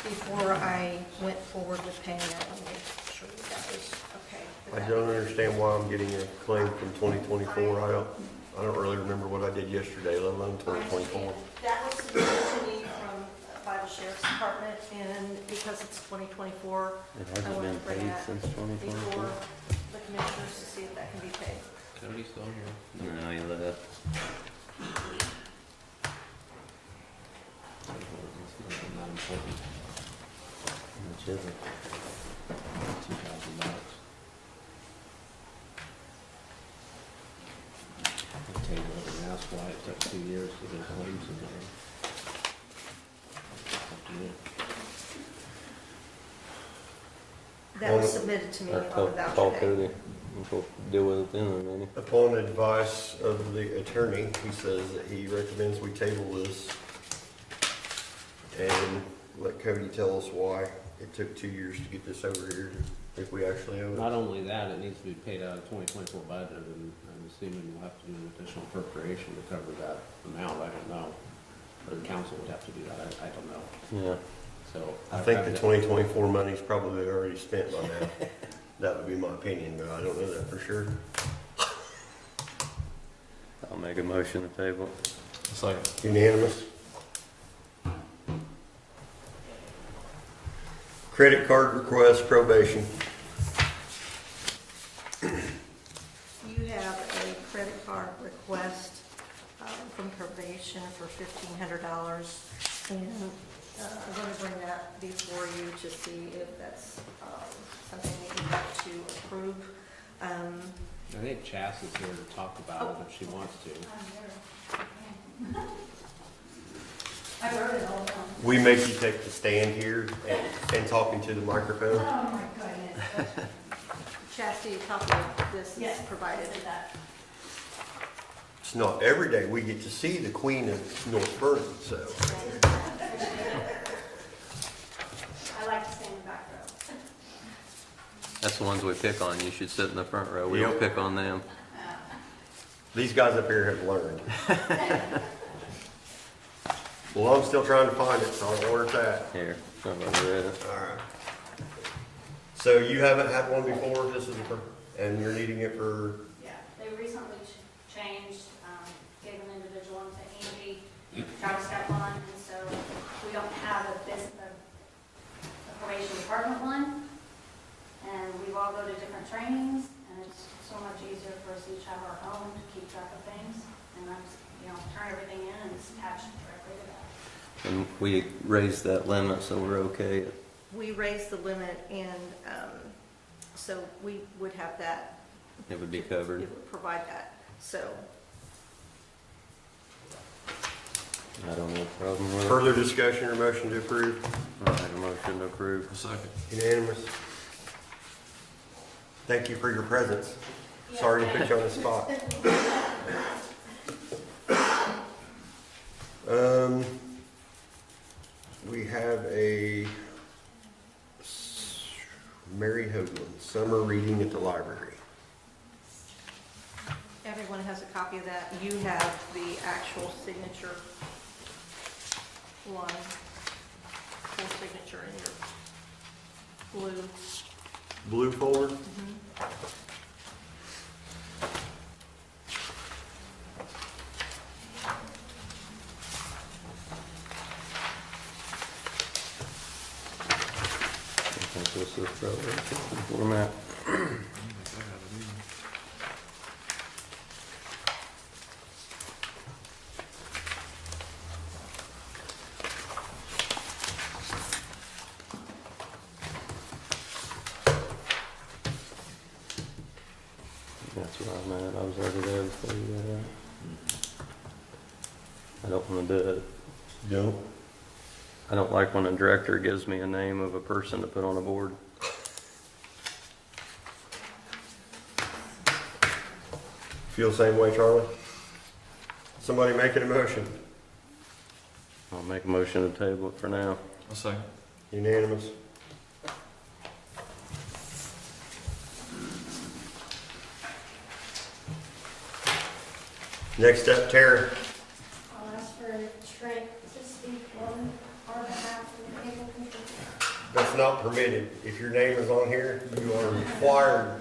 before I went forward with paying that, let me make sure that was okay. I don't understand why I'm getting a claim from 2024. I don't really remember what I did yesterday, let alone 2024. That was submitted to me by the sheriff's department, and because it's 2024, It I hasn't want been to bring paid that since before 2024. the commissioners to see if that can be paid. Cody's still here. No, you left. Not important. Which is it? $2,000. I'll tell you what, and that's why it took 2 years to get claims in there. Up to you. That was submitted to me Or on the call voucher day. Cody. We'll deal with it then, maybe. Upon advice of the attorney, he says that he recommends we table this and let Cody tell us why it took 2 years to get this over here, if we actually owe it. Not only that, it needs to be paid out of 2024 budget, and I'm assuming we'll have to do an additional appropriation to cover that amount, I don't know. Or the council would have to do that, I don't know. Yeah. So. I think the 2024 money's probably already spent by now. That would be my opinion, but I don't know that for sure. I'll make a motion to table. Second. Unanimous? Credit card request probation. You have a credit card request from probation for $1,500, and I'm going to bring that before you to see if that's something that you'd like to approve. I think Chas is here to talk about it if she wants to. I wrote it all down. We make you take the stand here and talk into the microphone. Oh, my goodness. Chastity, a copy of this is Yes. provided. That. It's not every day we get to see the Queen of North Vernon, so. I like to stay in the back row. That's the ones we pick on. You should sit in the front row. We don't Yep. pick on them. These guys up here have learned. Well, I'm still trying to find it, so I don't know where it's at. Here, somebody read it. All right. So you haven't had one before, this is, and you're needing it for, Yeah, they recently changed, gave an individual one to Angie, Travis got one, and so we don't have a probation department one. And we all go to different trainings, and it's so much easier for us to each have our own to keep track of things. And I just, turn everything in and it's attached directly to that. And we raised that limit, so we're okay. We raised the limit, and so we would have that. It would be covered. It would provide that, so. I don't have a problem with it. further discussion or motion to approve? I'll make a motion to approve. Second. Unanimous? Thank you for your presence. Sorry to put you on the spot. We have a Mary Hoagland, summer reading at the library. Everyone has a copy of that. You have the actual signature line, full signature in your blue. Blue folder? I think this is probably the format. That's where I'm at. I was already there before you got out. I don't want to do it. Don't. I don't like when a director gives me a name of a person to put on a board. Feel the same way, Charlie? Somebody making a motion? I'll make a motion to table it for now. I'll second. Unanimous? Next up, Tara. I'll ask for Trent to speak on our behalf of the animal control. That's not permitted. If your name is on here, you are required.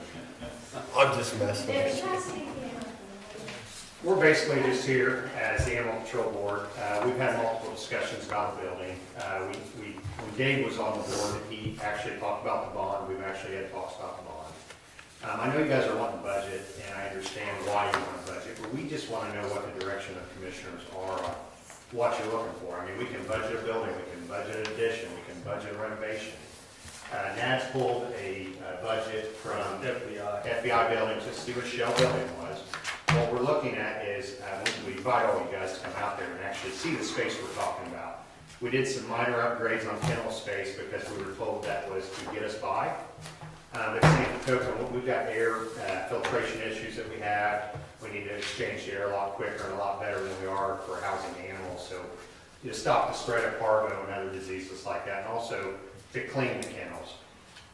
I'm just messing It with you. has to be the animal control. We're basically just here as the Animal Control Board. We've had multiple discussions about the building. When Dave was on the board, he actually talked about the bond. We've actually had talks about the bond. I know you guys are wanting a budget, and I understand why you want a budget, but we just want to know what the direction of commissioners are on what you're looking for. I mean, we can budget a building, we can budget an addition, we can budget a renovation. Nad's pulled a budget from FBI building to see what Shell building was. What we're looking at is, we invite all you guys to come out there and actually see the space we're talking about. We did some minor upgrades on kennel space because we were told that was to get us by. But same token, we've got air filtration issues that we have. We need to exchange the air a lot quicker and a lot better than we are for housing animals. So to stop the spread of parvo and other diseases like that, and also to clean the kennels.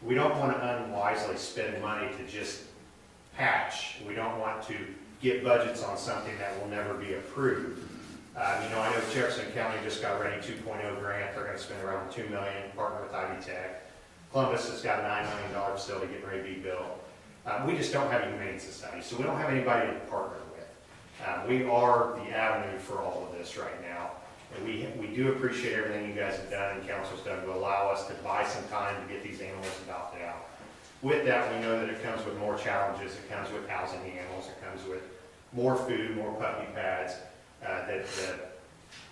We don't want to unwisely spend money to just patch. We don't want to get budgets on something that will never be approved. I know Jefferson County just got ready 2.0 grant. They're going to spend around $2 million, partner with Ivy Tech. Columbus has got a $9 million facility getting ready to be built. We just don't have a humane society, so we don't have anybody to partner with. We are the avenue for all of this right now. And we do appreciate everything you guys have done and council's done to allow us to buy some time to get these animals adopted out. With that, we know that it comes with more challenges. It comes with housing the animals. It comes with more food, more puppy pads.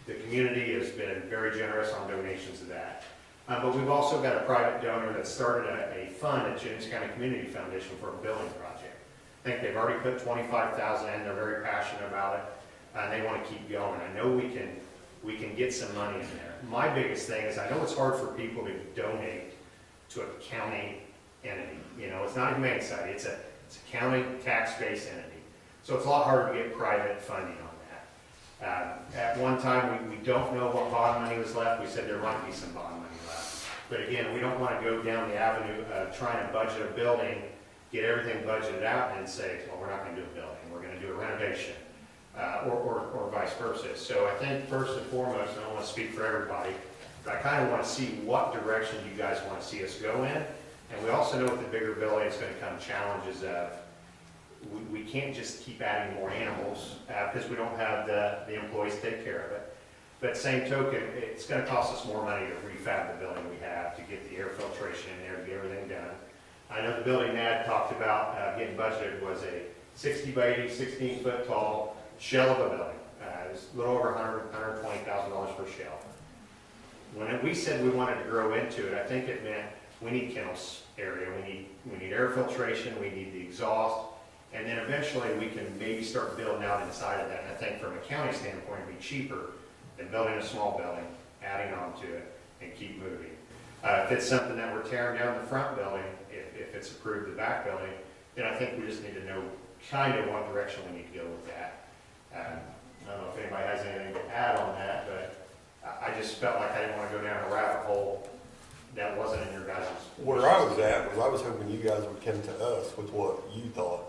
The community has been very generous on donations of that. But we've also got a private donor that started a fund at Jennings County Community Foundation for a building project. I think they've already put $25,000 in. They're very passionate about it, and they want to keep going. I know we can get some money in there. My biggest thing is I know it's hard for people to donate to a county entity. It's not a humane society. It's a county tax-based entity. So it's a lot harder to get private funding on that. At one time, we don't know what bond money was left. We said there might be some bond money left. But again, we don't want to go down the avenue of trying to budget a building, get everything budgeted out, and say, well, we're not going to do a building. We're going to do a renovation, or vice versa. So I think first and foremost, and I don't want to speak for everybody, but I kind of want to see what direction you guys want to see us go in. And we also know with the bigger building, it's going to come challenges of we can't just keep adding more animals because we don't have the employees to take care of it. But same token, it's going to cost us more money to refab the building we have, to get the air filtration in there, to get everything done. I know the building Nad talked about getting budgeted was a 60 by 80, 16 foot tall shell of a building. It was a little over $120,000 per shell. When we said we wanted to grow into it, I think it meant we need kennels area, we need air filtration, we need the exhaust, and then eventually we can maybe start building out inside of that. And I think from a county standpoint, it'd be cheaper than building a small building, adding on to it, and keep moving. If it's something that we're tearing down the front building, if it's approved the back building, then I think we just need to know kind of what direction we need to go with that. I don't know if anybody has anything to add on that, but I just felt like I didn't want to go down a rabbit hole that wasn't in your guys'. Where I was at was I was hoping you guys would come to us with what you thought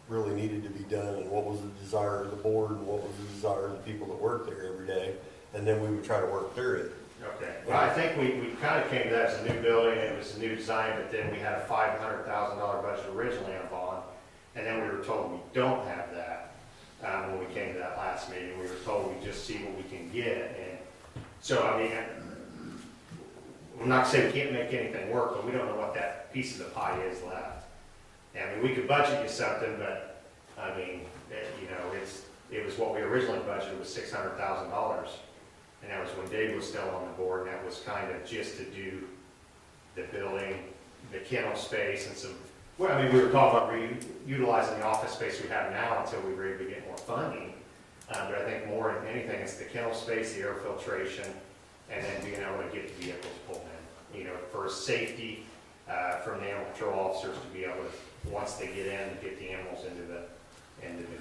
really needed to be done and what was the desire of the board and what was the desire of the people that work there every day. And then we would try to work through it. Okay, well, I think we kind of came to that as a new building, it was a new design, but then we had a $500,000 budget originally on bond. And then we were told we don't have that, when we came to that last meeting, we were told we just see what we can get. And so, I mean, I'm not saying we can't make anything work, but we don't know what that piece of the pie is left. I mean, we could budget you something, but, I mean, it was what we originally budgeted was $600,000. And that was when Dave was still on the board, and that was kind of just to do the building, the kennel space, and some, well, I mean, we were talking about utilizing the office space we have now until we were able to get more funding. But I think more than anything, it's the kennel space, the air filtration, and then being able to get the vehicles pulled in. For safety, from the animal control officers to be able to, once they get in, to get the animals into the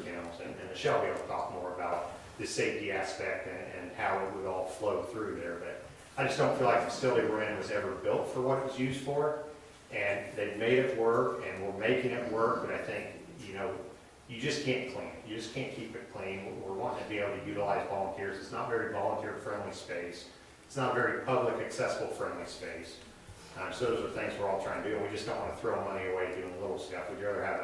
kennels. And Michelle will be able to talk more about the safety aspect and how it would all flow through there. But I just don't feel like the facility we're in was ever built for what it was used for. And they've made it work, and we're making it work, but I think, you just can't clean it. You just can't keep it clean. We're wanting to be able to utilize volunteers. It's not very volunteer-friendly space. It's not a very public, accessible, friendly space. So those are things we're all trying to do, and we just don't want to throw money away doing little stuff. We'd rather have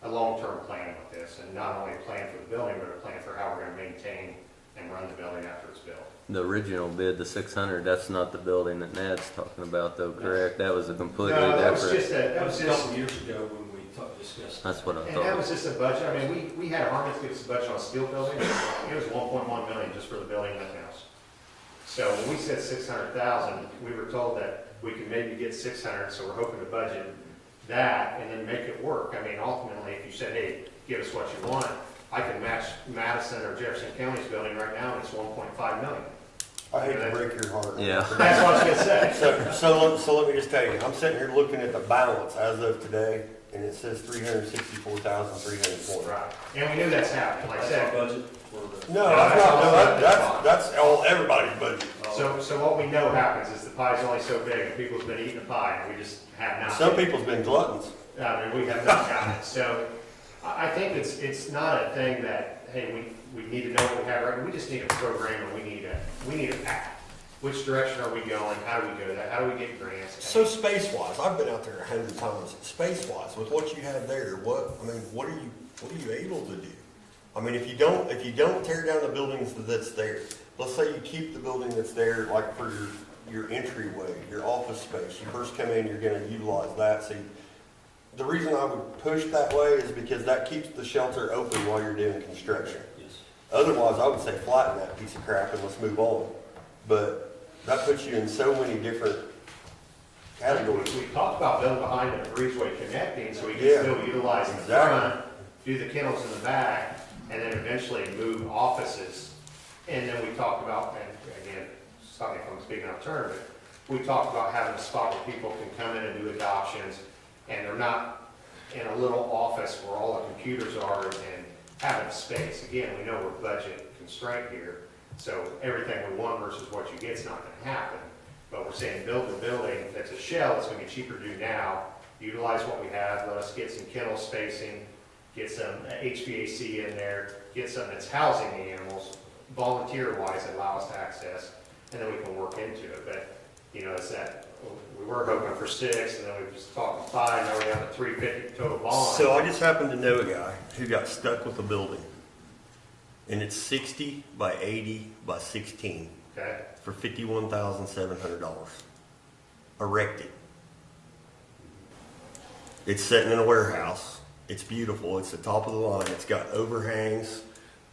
a long-term plan with this, and not only a plan for the building, but a plan for how we're going to maintain and run the building after it's built. The original bid, the 600, that's not the building that Nad's talking about though, correct? That was a completely No, that was different. that was A just, couple years ago when we discussed. That's what I and that was thought. just a budget. I mean, we had Harmons give us a budget on a steel building. It was $1.1 million just for the building and nothing else. So when we said 600,000, we were told that we could maybe get 600, so we're hoping to budget that and then make it work. I mean, ultimately, if you said, hey, give us what you want, I could match Madison or Jefferson County's building right now, and it's 1.5 million. I hate to break your heart. Yeah. That's what I was gonna say. So let me just tell you, I'm sitting here looking at the balance as of today, and it says 364,320. Right. And we knew that's happening, like I That's our said. budget for the. No, that's not, no, that's all, everybody's budget. So what we know happens is the pie's only so big, and people's been eating the pie, and we just have not. Some people's been gluttons. I mean, we have not gotten it. So I think it's not a thing that, hey, we need to know what we have right now. We just need a program, and we need a path. Which direction are we going? How do we go there? How do we get grants? So space-wise, I've been out there 100 times. Space-wise, with what you have there, what are you able to do? I mean, if you don't tear down the buildings that's there, let's say you keep the building that's there, like for your entryway, your office space. You first come in, you're going to utilize that. So the reason I would push that way is because that keeps the shelter open while you're doing construction. Yes. Otherwise, I would say flatten that piece of crap and let's move on. But that puts you in so many different categories. We talked about building behind a breezeway connecting, so we can Yeah, still utilize the exactly. front, do the kennels in the back, and then eventually move offices. And then we talked about, and again, stop me if I'm speaking out of turn, but we talked about having a spot where people can come in and do adoptions, and they're not in a little office where all the computers are and having space. Again, we know we're budget constrained here, so everything we want versus what you get is not gonna happen. But we're saying build a building that's a shell, it's gonna be cheaper to do now, utilize what we have, let us get some kennel spacing, get some HVAC in there, get something that's housing the animals, volunteer-wise allow us to access, and then we can work into it. But, it's that, we were hoping for 6, and then we just talked 5, now we're down to 350 total bond. So I just happen to know a guy who got stuck with a building, and it's 60 by 80 by 16 Okay, for $51,700. Erected. It's sitting in a warehouse. It's beautiful. It's the top of the line. It's got overhangs,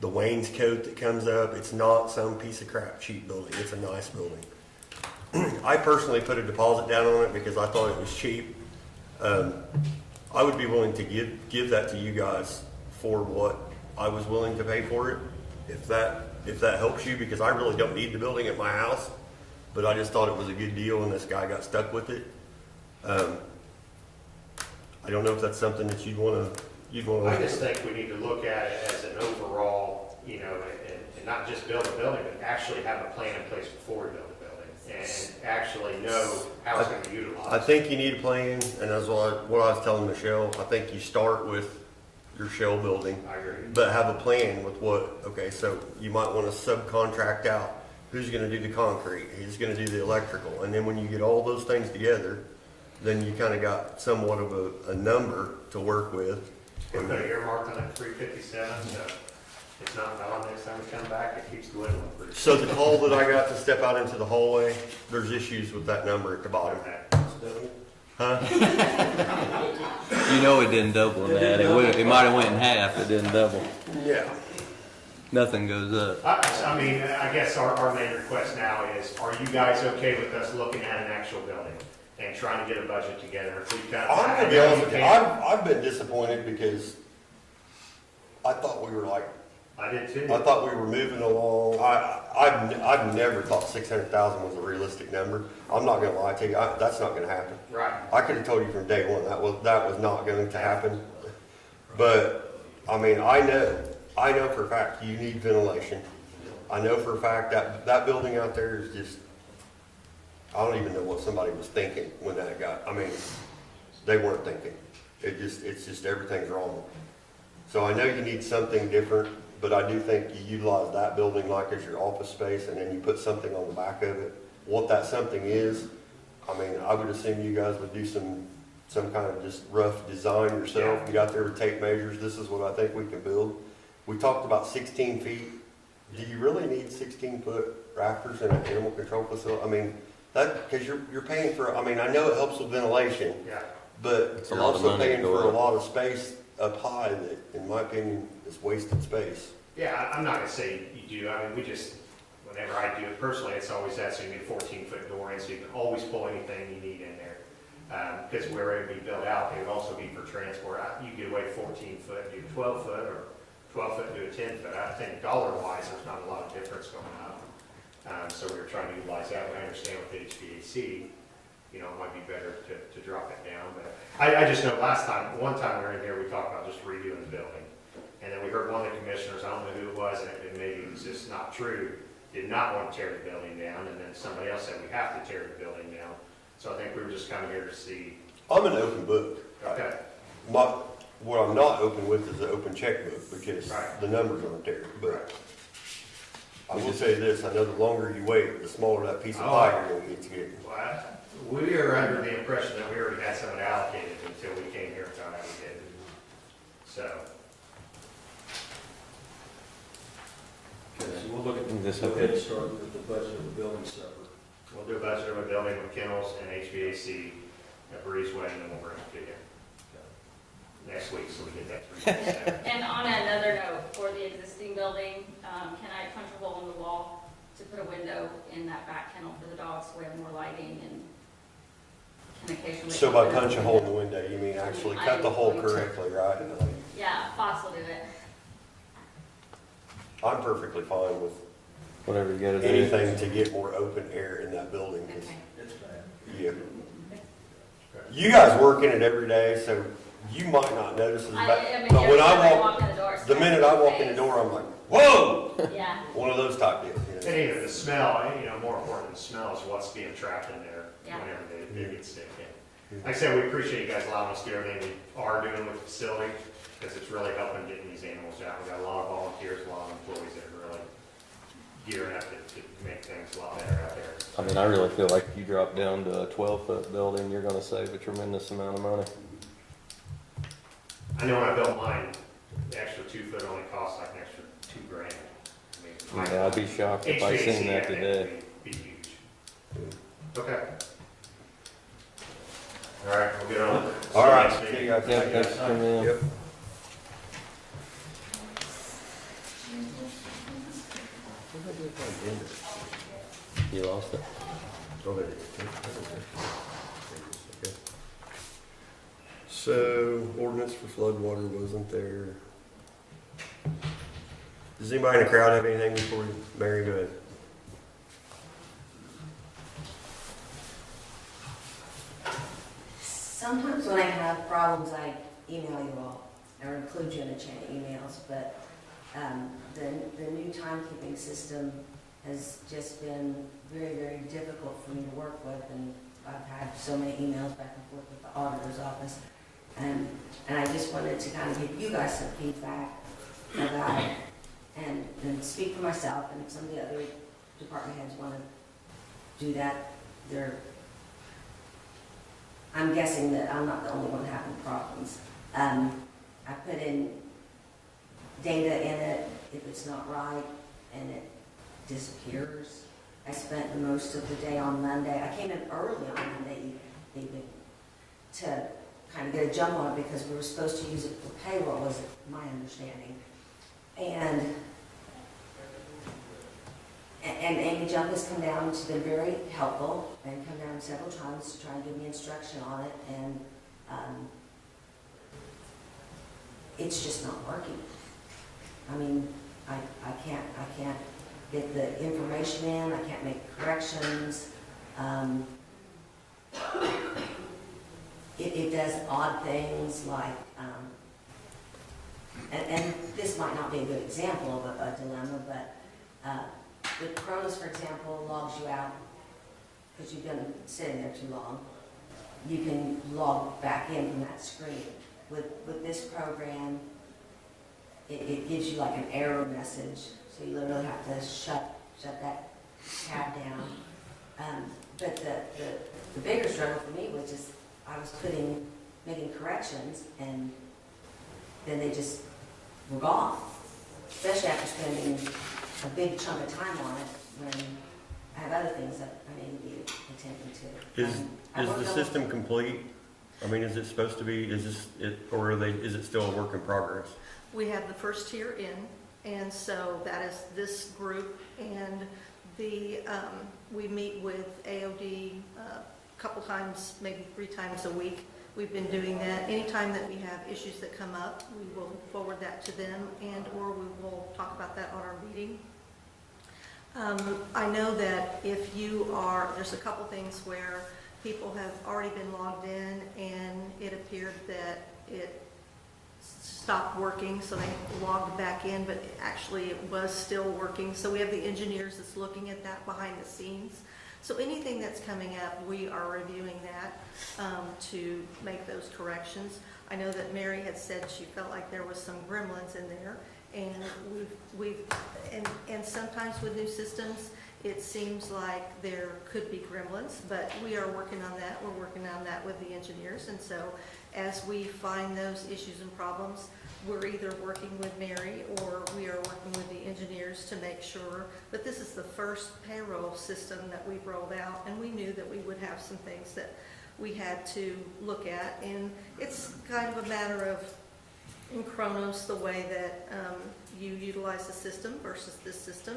the wainscot that comes up. It's not some piece of crap cheap building. It's a nice building. I personally put a deposit down on it because I thought it was cheap. I would be willing to give that to you guys for what I was willing to pay for it, if that helps you, because I really don't need the building at my house, but I just thought it was a good deal and this guy got stuck with it. I don't know if that's something that you'd want to. I just think we need to look at it as an overall, and not just build a building, but actually have a plan in place before we build a building. and actually know how it's gonna be utilized. I think you need a plan, and that's what I was telling Michelle. I think you start with your shell building, I agree. but have a plan with okay, so you might want to subcontract out who's going to do the concrete, who's going to do the electrical, and then when you get all those things together, then you kind of got somewhat of a number to work with. We'll put a earmark on that 357, so it's not gone next time we come back, it keeps dwindling. So the call that I got to step out into the hallway, there's issues with that number at the bottom. Huh? You know it didn't double in that. It might have went in half. It didn't double. Yeah. Nothing goes up. I mean, I guess our main request now is, are you guys okay with us looking at an actual building and trying to get a budget together? If we kind of, I'm gonna be honest with you, I've been disappointed because I thought we were like, I did too. I thought we were moving along. I've never thought 600,000 was a realistic number. I'm not gonna lie to you, that's not gonna happen. Right. I could have told you from day one that was not going to happen. But I mean, I know for a fact you need ventilation. I know for a fact that building out there is just, I don't even know what somebody was thinking when that got. I mean, they weren't thinking. It's just everything's wrong. So I know you need something different, but I do think you utilize that building like as your office space, and then you put something on the back of it. What that something is, I mean, I would assume you guys would do some kind of just rough design yourself. Yeah. Get out there with tape measures. This is what I think we can build. We talked about 16 feet. Do you really need 16-foot rafters in an animal control facility? I mean, because you're paying for. I mean, I know it helps with ventilation. Yeah. But It's a you're lot of also money to paying go for a up. lot of space up high that, in my opinion, is wasted space. Yeah, I'm not gonna say you do. I mean, whenever I do it personally, it's always that, so you get a 14-foot door in, so you can always pull anything you need in there. Because where it would be built out, it would also be for transport. You get away 14-foot, do 12-foot, or 12-foot, do a 10-foot. I think dollar-wise, there's not a lot of difference going on. So we were trying to utilize that. But I understand with HVAC, it might be better to drop it down. But I just know one time we were in here, we talked about just redoing the building. And then we heard one of the commissioners, I don't know who it was, and maybe it was just not true, did not want to tear the building down. And then somebody else said we have to tear the building down. So I think we were just kind of here to see. I'm an open book. Okay. What I'm not open with is an open checkbook because Right. the numbers aren't there. But Right. I will say this, I know the longer you wait, the smaller that piece of pie you're going to get to get. Well, we were under the impression that we already had someone allocated until we came here and found out we didn't. So. So we'll look at, This go okay. ahead and start with the budget of the building separate. We'll do a budget of a building with kennels and HVAC, a breezeway, and then we'll bring it to you next week, so we get that 357. And on another note, for the existing building, can I punch a hole in the wall to put a window in that back kennel for the dogs, so we have more lighting and can occasionally. So by punch a hole in the window, you mean actually cut the hole correctly, right? Yeah, Fox will do it. I'm perfectly fine with Whatever you gotta do. anything to get more open air in that building. 'Cause, Okay. It's bad. yeah. You guys work in it every day, so you might not notice it. But when I walk, in the door, the minute I walk in the door, I'm like, whoa! Yeah. One of those type deals. And even the smell, more important than the smell is what's being trapped in there Yeah. whenever they get sick. And like I said, we appreciate you guys allowing us to do everything we are doing with the facility, because it's really helping getting these animals out. We've got a lot of volunteers, a lot of employees that are really gearing up to make things a lot better out there. I mean, I really feel like if you drop down to a 12-foot building, you're gonna save a tremendous amount of money. I know when I built mine, the extra 2-foot only cost like an extra $2,000. I mean, Yeah, I'd be shocked if I seen that today. Be huge. Okay. All right, we'll get on. All right. See you next meeting. See you guys. Yeah, thanks for coming in. Yep. You lost it. So, ordinance for floodwater wasn't there. Does anybody in the crowd have anything before you, Mary, go ahead? Sometimes when I have problems, I email you all, or include you in a chain of emails, but the new timekeeping system has just been very, very difficult for me to work with, and I've had so many emails back and forth with the auditor's office. And I just wanted to kind of give you guys some feedback about it, and speak for myself, and if some of the other department heads want to do that, I'm guessing that I'm not the only one having problems. I put in data in it, if it's not right, and it disappears. I spent the most of the day on Monday. I came in early on Monday evening to kind of get a jump on it because we were supposed to use it for payroll, was my understanding. And Amy Jump has come down, she's been very helpful, and come down several times to try and give me instruction on it, and it's just not working. I mean, I can't get the information in, I can't make corrections. It does odd things like, and this might not be a good example of a dilemma, but with Cronus, for example, logs you out because you've been sitting there too long. You can log back in from that screen. With this program, it gives you like an error message, so you literally have to shut that tab down. But the bigger struggle for me was just I was making corrections, and then they just were gone, especially after spending a big chunk of time on it when I have other things that I need to be attending to. Is the system complete? I mean, is it supposed to be, is it still a work in progress? We have the first tier in, and so that is this group, and we meet with AOD a couple times, maybe 3 times a week. We've been doing that. Anytime that we have issues that come up, we will forward that to them, or we will talk about that on our meeting. I know that if there's a couple things where people have already been logged in and it appeared that it stopped working, so they logged back in, but actually it was still working. So we have the engineers that's looking at that behind the scenes. So anything that's coming up, we are reviewing that to make those corrections. I know that Mary had said she felt like there was some gremlins in there, and sometimes with new systems, it seems like there could be gremlins, but we are working on that. We're working on that with the engineers, and so as we find those issues and problems, we're either working with Mary or we are working with the engineers to make sure. But this is the first payroll system that we've rolled out, and we knew that we would have some things that we had to look at, and it's kind of a matter of in Kronos the way that you utilize the system versus this system.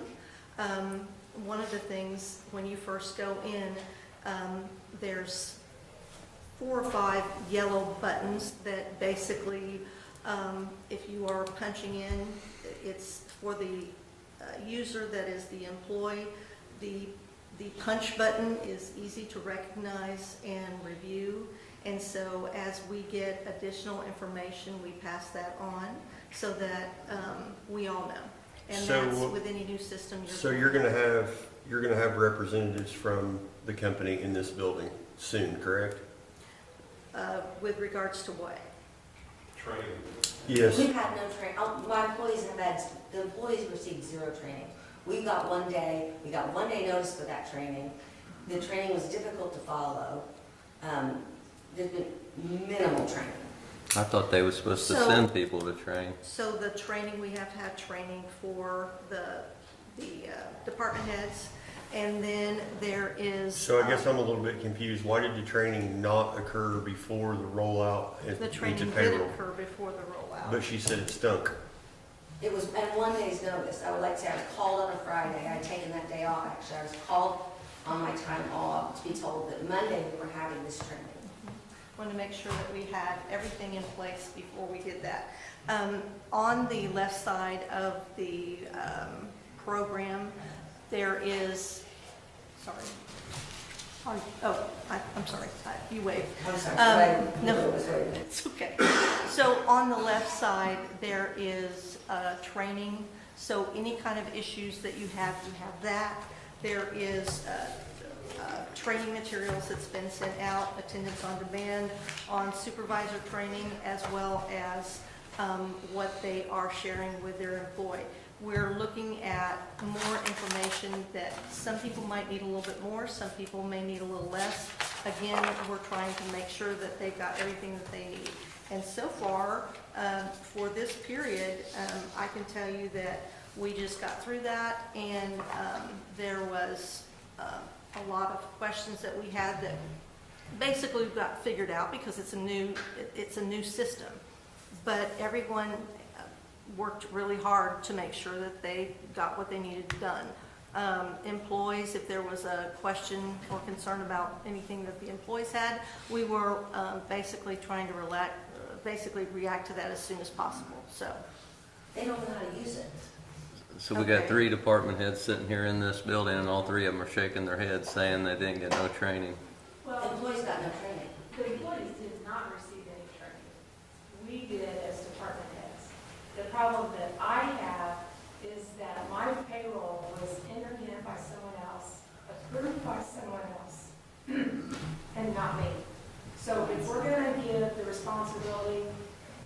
One of the things when you first go in, there's 4 or 5 yellow buttons that basically, if you are punching in, it's for the user that is the employee. The punch button is easy to recognize and review, and so as we get additional information, we pass that on so that we all know. And So, that's with any new system. You're going to have representatives from the company in this building soon, correct? With regards to what? Training. Yes. We've had no training. The employees received 0 training. We got 1 day notice for that training. The training was difficult to follow. There's been minimal training. I thought they were supposed to send people to train. So the training, we have had training for the department heads, and then there is... So I guess I'm a little bit confused. Why did the training not occur before the rollout into payroll? The training did occur before the rollout. But she said it stunk. It was at 1 day's notice. I would like to say I was called on a Friday. I had taken that day off, actually. I was called on my time off to be told that Monday we were having this training. Want to make sure that we had everything in place before we did that. On the left side of the program, there is, sorry. I'm sorry, you waved. I'm sorry. No, it's okay. So on the left side, there is training So any kind of issues that you have that. There is training materials that's been sent out, attendance on demand on supervisor training, as well as what they are sharing with their employee. We're looking at more information that some people might need a little bit more, some people may need a little less. Again, we're trying to make sure that they've got everything that they need. And so far, for this period, I can tell you that we just got through that, and there was a lot of questions that we had that basically got figured out because it's a new system. But everyone worked really hard to make sure that they got what they needed done. Employees, if there was a question or concern about anything that the employees had, we were basically trying to react to that as soon as possible. So They don't know how to use it. So we got 3 department heads sitting here in this building, and all 3 of them are shaking their heads saying they didn't get no training. Well, Employees got no training. the employees did not receive any training. We did as department heads. The problem that I have is that my payroll was entered in by someone else, approved by someone else, and not me. So if we're gonna give the responsibility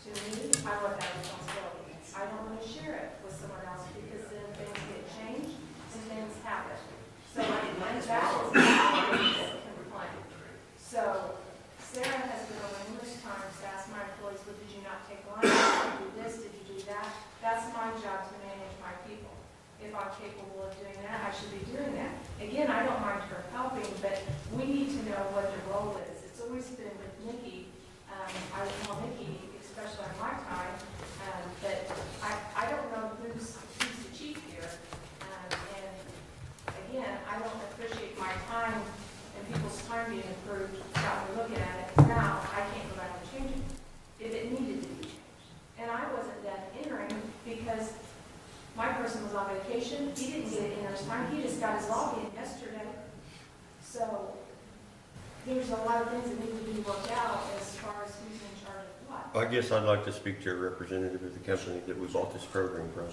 to me, I want that responsibility. I don't wanna share it with someone else because then things get changed and things happen. So that is my complaint. So Sarah has been over numerous times to ask my employees, well, did you not take lunch? Did you do this? Did you do that? That's my job to manage my people. If I'm capable of doing that, I should be doing that. Again, I don't mind her helping, but we need to know what the role is. It's always been with Nikki. I would call Nikki, especially on my time, but I don't know who's the chief here. And again, I don't appreciate my time and people's time being approved without me looking at it. Now, I can't go back and change it if it needed to be changed. And I wasn't done entering because my person was on vacation. He didn't get it in his time. He just got his login yesterday. So there's a lot of things that need to be worked out as far as who's in charge of what. I guess I'd like to speak to a representative of the company that we bought this program from.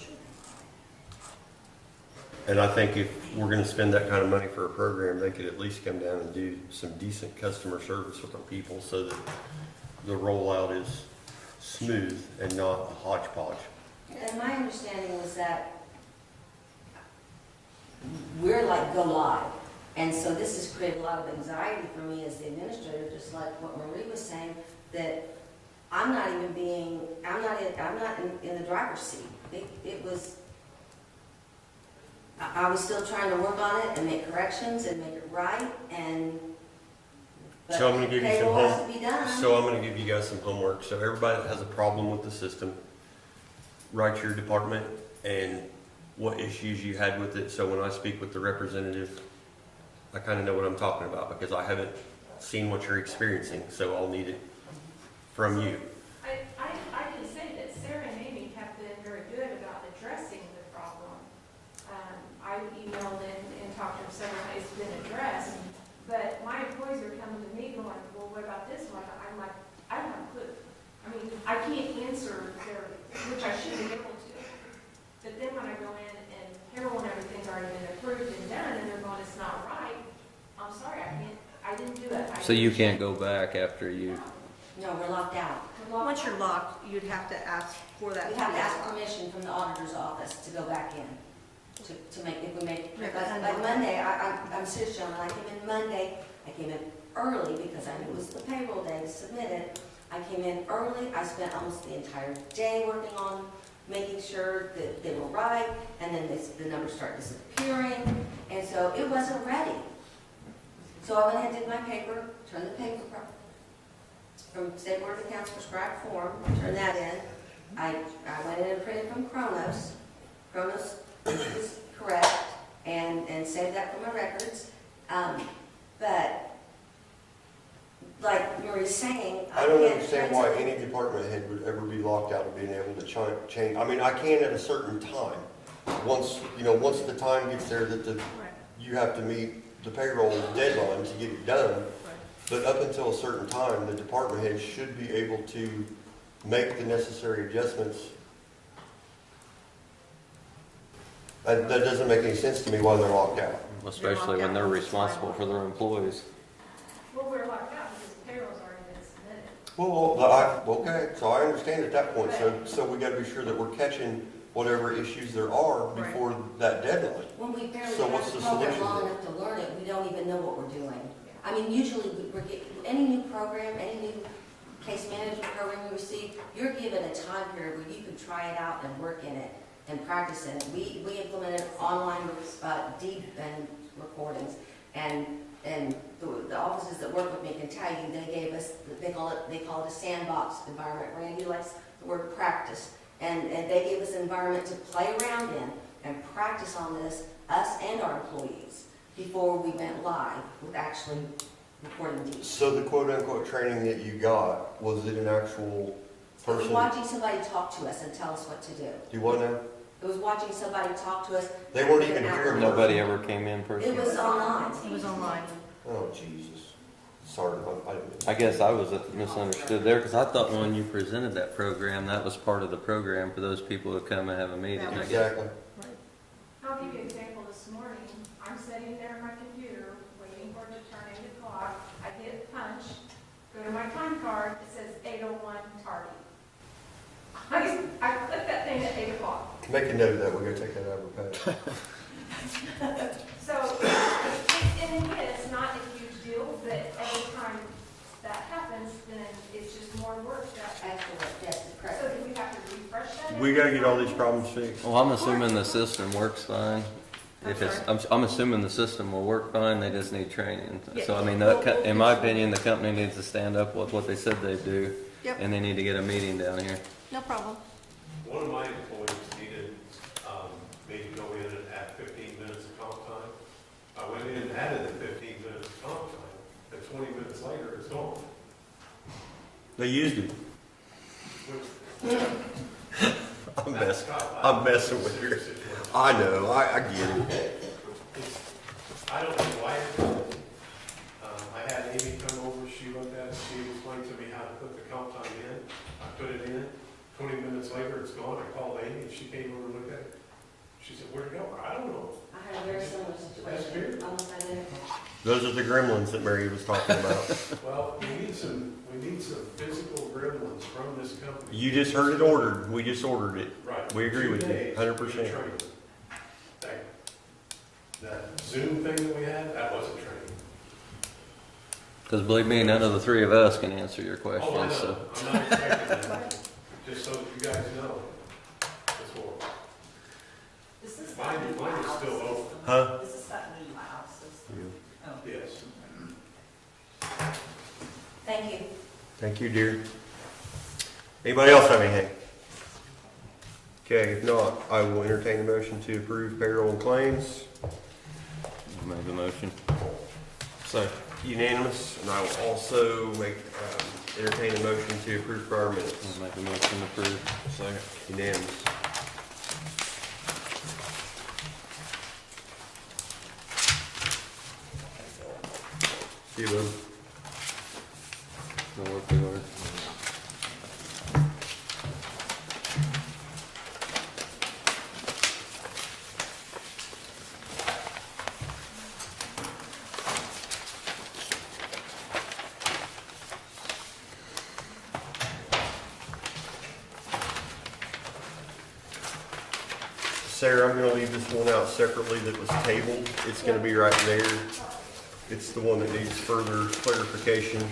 And I think if we're gonna spend that kind of money for a program, they could at least come down and do some decent customer service with our people so that the rollout is smooth and not a hodgepodge. And my understanding was that we're like go live. And so this has created a lot of anxiety for me as the administrator, just like what Marie was saying, that I'm not in the driver's seat. It was, I was still trying to work on it and make corrections and make it right, and but So I'm gonna give you some payroll has to be done. So I'm gonna give you guys some homework. So everybody that has a problem with the system, write your department and what issues you had with it. So when I speak with the representative, I kind of know what I'm talking about because I haven't seen what you're experiencing. So I'll need it from you. I can say that Sarah and Amy have been very good about addressing the problem. I emailed and talked to them several times. It's been addressed. But my employees are coming to me going, well, what about this one? I'm like, I don't have a clue. I mean, I can't answer which I should be able to. But then when I go in and payroll and everything's already been approved and done, and they're going, it's not right, I'm sorry, I didn't do it. So you can't go back after you... No, we're locked out. once you're locked, you'd have to ask for that. We have to ask permission from the auditor's office to go back in, to make, if we make, like Monday, I'm serious, John, I came in Monday, I came in early because I knew it was the payroll day to submit it. I came in early, I spent almost the entire day working on making sure that they were right, and then the numbers start disappearing, and so it wasn't ready. So I went ahead and did my paper, turned the paper from State Board of Accounts prescribed form, turned that in. I went in and printed from Kronos. Kronos is correct, and saved that for my records. But like Marie's saying, I don't understand why any department head would ever be locked out of being able to change. I mean, I can at a certain time. Once the time gets there that you have to meet the payroll deadline to get it done. But up until a certain time, the department head should be able to make the necessary adjustments That doesn't make any sense to me why they're locked out. Especially when they're responsible for their employees. Well, we're locked out because payroll's already been submitted. Okay, so I understand at that point, so we gotta be sure that we're catching whatever issues there are before that deadline. When we barely So have what's the the program solution long then? enough to learn it, we don't even know what we're doing. I mean, usually we're getting, any new program, any new case management program we receive, you're given a time period where you can try it out and work in it and practice in it. We implemented online deep and recordings, and the offices that work with me can tell you, they gave us, they call it a sandbox environment. Randy likes the word practice. And they gave us an environment to play around in and practice on this, us and our employees, before we went live with actually recording deep. So the quote-unquote training that you got, was it an actual It was person? watching somebody talk to us and tell us what to do. Do you want to know? It was watching somebody talk to us. They weren't even here. Nobody ever came in It personally. was online. It was online. Oh, Jesus. Sorry, I guess I was misunderstood there, because I thought when you presented that program, that was part of the program for those people to come and have a meeting. I guess. Exactly. I'll give you an example. This morning, I'm sitting there at my computer, waiting for it to turn 8 o'clock. I hit punch, go to my time card, it says 8:01 tardy. I clicked that thing at 8 o'clock. Make a note of that, we're gonna take that out of our pay. So, and again, it's not a huge deal, but every time that happens, then it's just more work that. Actually, yes, correct. So do we have to refresh that? We gotta get all these problems fixed. Well, I'm assuming the system works fine. If it's, I'm assuming the system will work fine, they just need training. So, I mean, in my opinion, the company needs to stand up with what they said they'd do. Yep. And they need to get a meeting down here. No problem. One of my employees needed me to go in and add 15 minutes of comp time. I went in and added the 15 minutes of comp time, and 20 minutes later, it's gone. They used it. Which, I'm messing with you. I know, I get it. I don't know why it did. I had Amy come over, she looked at it, she explained to me how to put the comp time in. I put it in, 20 minutes later, it's gone. I called Amy, and she came over and looked at it. She said, where'd it go? I don't know. I had a very similar situation, almost identical. Those are the gremlins that Mary was talking about. Well, we need some physical gremlins from this company. You just heard it ordered, we just ordered it. Right. We agree with you, 100%. Training. That Zoom thing that we had, that wasn't training. Because believe me, none of the three of us can answer your Oh, I questions, know. so. I'm not expecting that. Just so that you guys know. That's horrible. This is Mine is still open. Huh? This is that new house system. Yes. Thank you. Thank you, dear. Anybody else have anything? Okay, if not, I will entertain a motion to approve payroll and claims. Make a motion. So unanimous, and I will also entertain a motion to approve prior minutes. I'll make a motion to approve. Second. Unanimous. See you, bud. No work to order. Sarah, I'm gonna leave this one out separately that was tabled. It's gonna be right there. It's the one that needs further clarification.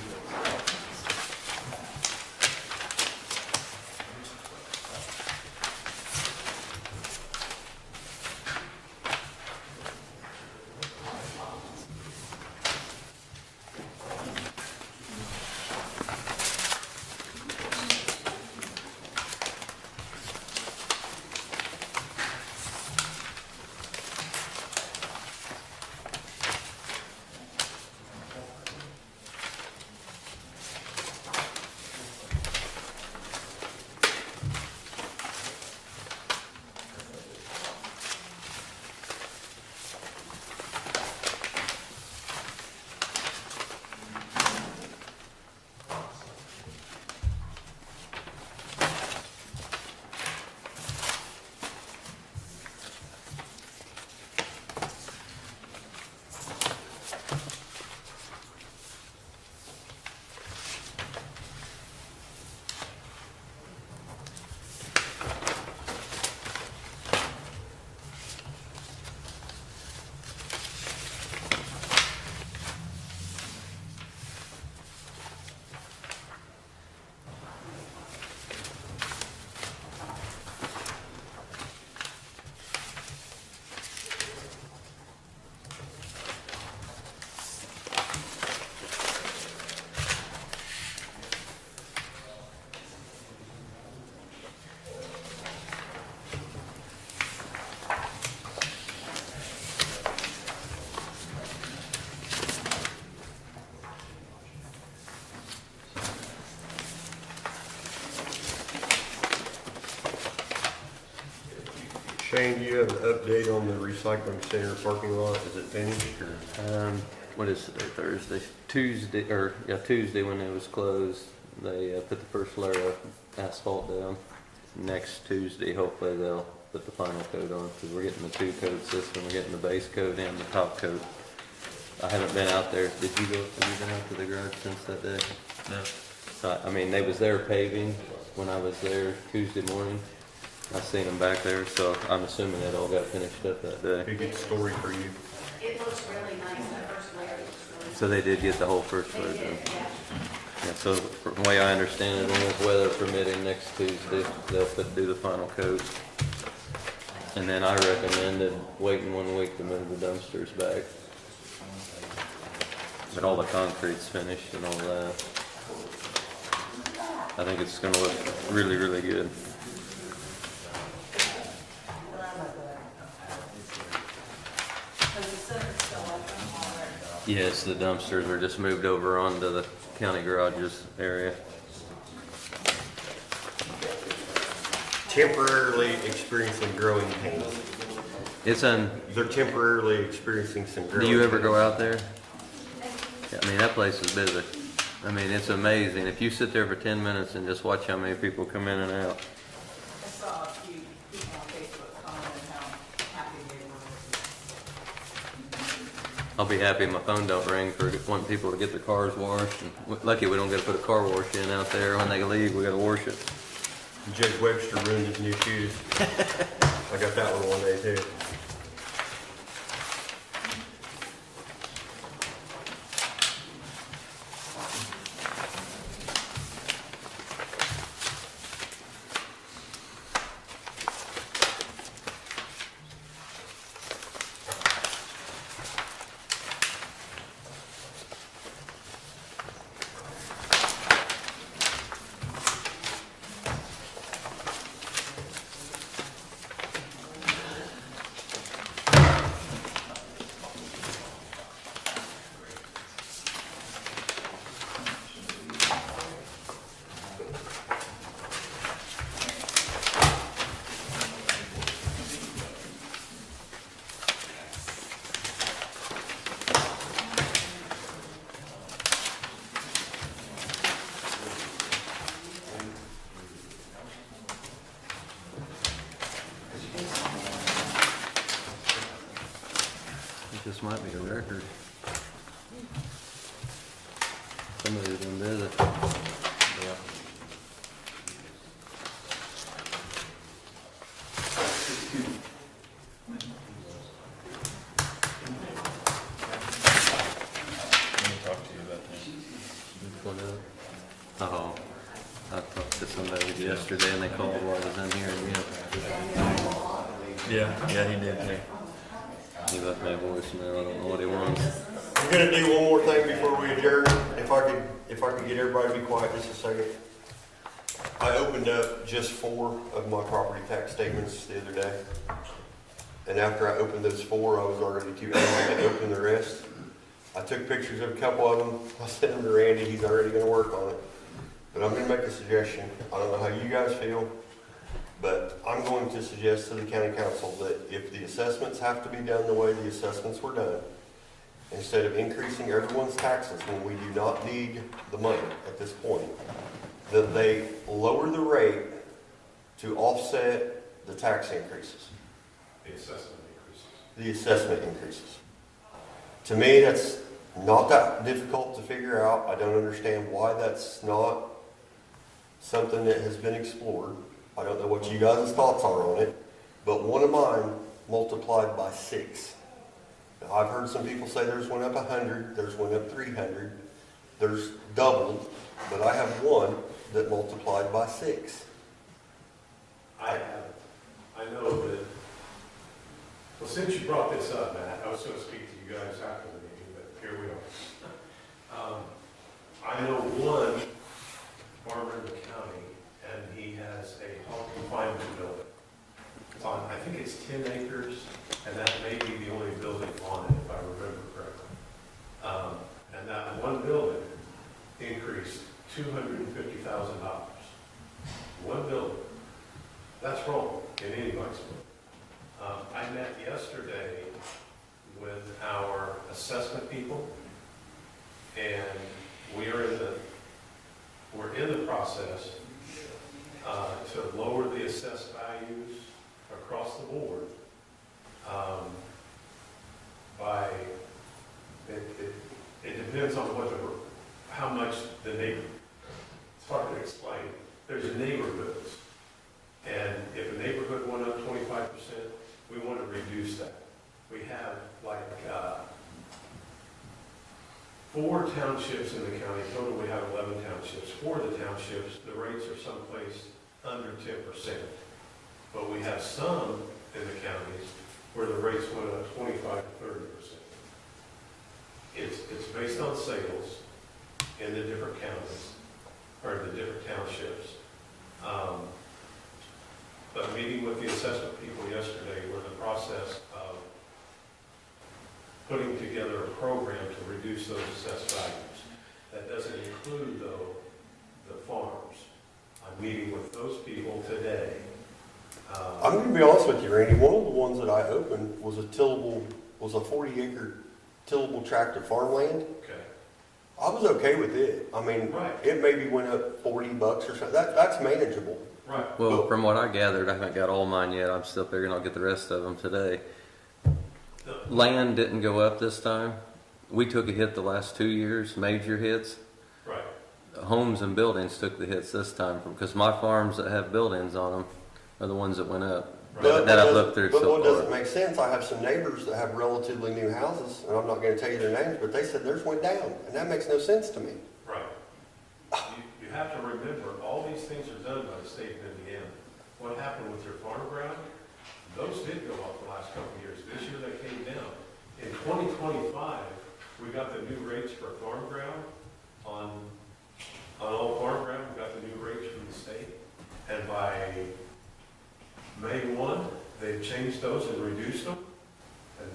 Shane, do you have an update on the recycling center parking lot? Is it finished or? What is today, Thursday? Tuesday when it was closed, they put the first layer of asphalt down. Next Tuesday, hopefully they'll put the final coat on, because we're getting the 2-coat system, we're getting the base coat and the top coat. I haven't been out there. Have you been out to the garage since that day? No. So, I mean, they was there paving when I was there Tuesday morning. I seen them back there, so I'm assuming that all got finished up that day. Big good story for you. It looks really nice, the first layer looks really nice. So they did get the whole first layer They done. did, yeah. Yeah, so from the way I understand it, when it's weather permitting next Tuesday, they'll do the final coat. And then I recommended waiting 1 week to move the dumpsters back. But all the concrete's finished and all that. I think it's gonna look really, really good. Yes, the dumpsters are just moved over onto the county garages area. Temporarily experiencing growing pains. They're temporarily experiencing some growing Do you ever pains. go out there? Yeah, I mean, that place is busy. I mean, it's amazing. If you sit there for 10 minutes and just watch how many people come in and out. I saw a few people on Facebook commenting how happy they were. I'll be happy if my phone don't ring for wanting people to get their cars washed. And lucky we don't got to put a car wash in out there. When they leave, we got to wash it. Judge Webster ruined his new shoes. I got that one day too. This might be a record. Somebody's been busy. Yeah. Oh, I talked to somebody yesterday and they called while I was in here and Yeah, he did too. he left me a voicemail. I don't know what he wants. I'm gonna do one more thing before we adjourn. If I could get everybody to be quiet just a second. I opened up just 4 of my property tax statements the other day. And after I opened those 4, I was already too angry to open the rest. I took pictures of a couple of them. I sent them to Randy. He's already gonna work on it. But I'm gonna make a suggestion. I don't know how you guys feel, but I'm going to suggest to the county council that if the assessments have to be done the way the assessments were done, instead of increasing everyone's taxes when we do not need the money at this point, that they lower the rate to offset the tax increases. The assessment increases. The assessment increases. To me, that's not that difficult to figure out. I don't understand why that's not something that has been explored. I don't know what you guys' thoughts are on it, but one of mine multiplied by 6. Now, I've heard some people say theirs went up 100, theirs went up 300, theirs doubled, but I have one that multiplied by 6. I know that, well, since you brought this up, Matt, I was going to speak to you guys after the meeting, but here we are. I know one farmer in the county, and he has a home confinement building. It's on, I think it's 10 acres, and that may be the only building on it, if I remember correctly. And that one building increased $250,000. One building. That's wrong in anybody's book. I met yesterday with our assessment people, and we're in the process to lower the assessed values across the board by, it depends on how much the neighbor, it's hard to explain. There's neighborhoods, and if a neighborhood went up 25%, we want to reduce that. We have like 4 townships in the county. Total, we have 11 townships. 4 of the townships, the rates are someplace under 10%. But we have some in the counties where the rates went up 25 to 30%. It's based on sales in the different counties, or the different townships. But meeting with the assessment people yesterday, we're in the process of putting together a program to reduce those assessed values. That doesn't include, though, the farms. I'm meeting with those people today. I'm going to be honest with you, Randy. One of the ones that I opened was a 40-acre tillable tract of farmland. Okay. I was okay with it. I mean, it maybe went up $40 or something. That's manageable. Right. Well, from what I gathered, I haven't got all mine yet. I'm still figuring I'll get the rest of them today. Land didn't go up this time. We took a hit the last 2 years, major hits. Right. Homes and buildings took the hits this time because my farms that have buildings on them are the ones that went up. But that I've looked through but so what far. doesn't make sense, I have some neighbors that have relatively new houses, and I'm not going to tell you their names, but they said theirs went down, and that makes no sense to me. Right. You have to remember, all these things are done by the state of Indiana. What happened with your farm ground? Those did go up the last couple of years. This year they came down. In 2025, we got the new rates for farm ground on all farm ground. We got the new rates from the state, and by May 1, they've changed those and reduced them, and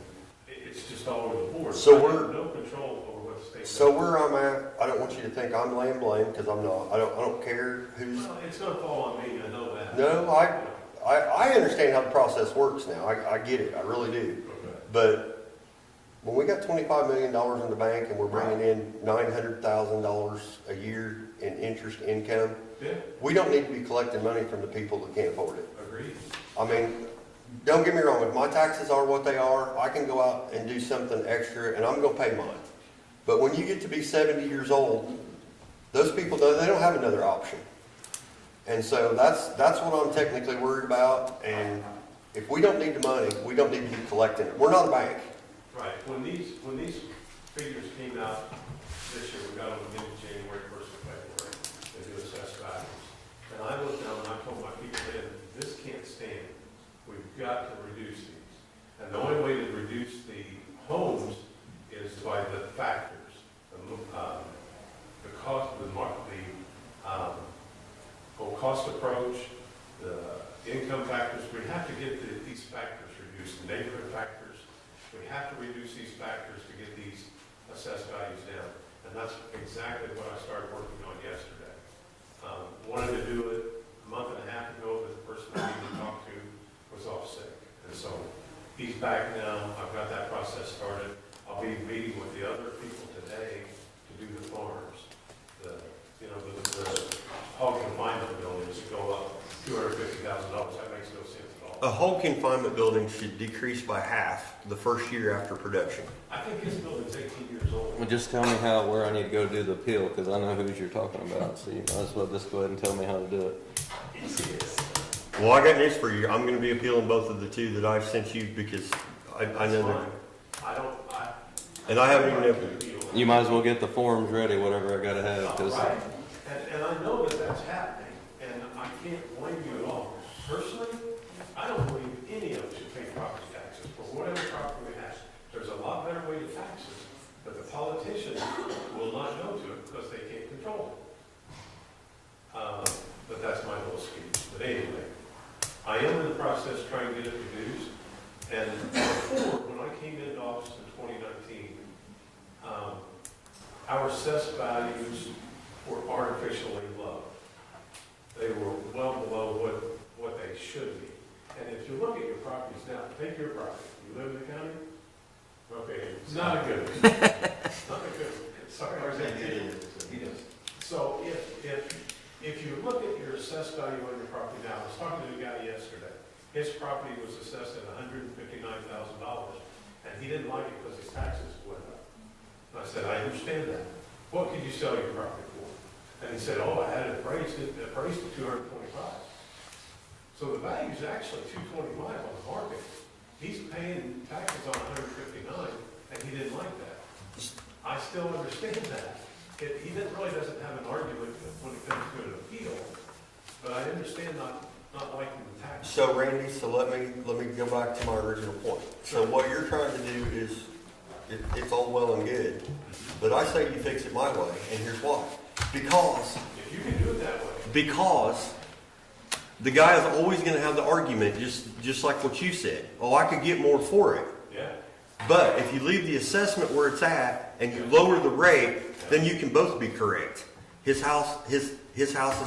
it's just all over the board. So I have we're no control over what the state does. So where I'm at, I don't want you to think I'm laying blame, because I'm not. I don't care who's. Well, it's going to fall on me. I know that. No, I understand how the process works now. I get it. I really do. Okay. But when we got $25 million in the bank and we're bringing in $900,000 a year in interest income, Yeah. we don't need to be collecting money from the people that can't afford it. Agreed. I mean, don't get me wrong. If my taxes are what they are, I can go out and do something extra, and I'm going to pay mine. But when you get to be 70 years old, those people, they don't have another option. And so that's what I'm technically worried about. And if we don't need the money, we don't need to be collecting it. We're not a bank. Right. When these figures came out this year, we got them in January, 1st of February. They do assess values. And I looked down and I told my people then, this can't stand. We've got to reduce these. And the only way to reduce the homes is by the factors. The cost, cost approach, the income factors. We have to get these factors reduced. The neighborhood factors. We have to reduce these factors to get these assessed values down. And that's exactly what I started working on yesterday. Wanted to do it a month and a half ago, but the person I needed to talk to was off sick. And so he's back now. I've got that process started. I'll be meeting with the other people today to do the farms. The hog confinement buildings that go up $250,000. That makes no sense at all. A hog confinement building should decrease by half the first year after production. I think his building's 18 years old. Well, just tell me where I need to go do the appeal, because I know who's you're talking about. So you might as well just go ahead and tell me how to do it. Well, I got news for you. I'm going to be appealing both of the two that I've sent you because I know that. And I haven't even opened it. You might as well get the forms ready, whatever I gotta have. Cause Right. And I know that that's happening, and I can't blame you at all. Personally, I don't believe any of us should pay property taxes for whatever property we have. There's a lot better way to tax it, but the politicians will not go to it because they can't control it. But that's my little scheme. But anyway, I am in the process trying to get it reduced. And before, when I came into office in 2019, our assessed values were artificially low. They were well below what they should be. And if you look at your properties now, take your property. It's not a good, not a good, sorry. So if you look at your assessed value on your property now, I was talking to the guy yesterday. His property was assessed at $159,000, and he didn't like it because his taxes went up. And I said, I understand that. What could you sell your property for? And he said, oh, I had it appraised at 225. So the value's actually 225 on the market. He's paying taxes on 159, and he didn't like that. I still understand that. He really doesn't have an argument when it comes to an appeal, but I understand not liking the tax. So Randy, so let me go back to my original point. So what you're trying to do is, it's all well and good, but I say you fix it my way, and here's why. Because if you can do it that way. Because the guy is always going to have the argument, just like what you said. Oh, I could get more for it. Yeah. But if you leave the assessment where it's at and you lower the rate, then you can both be correct. His house is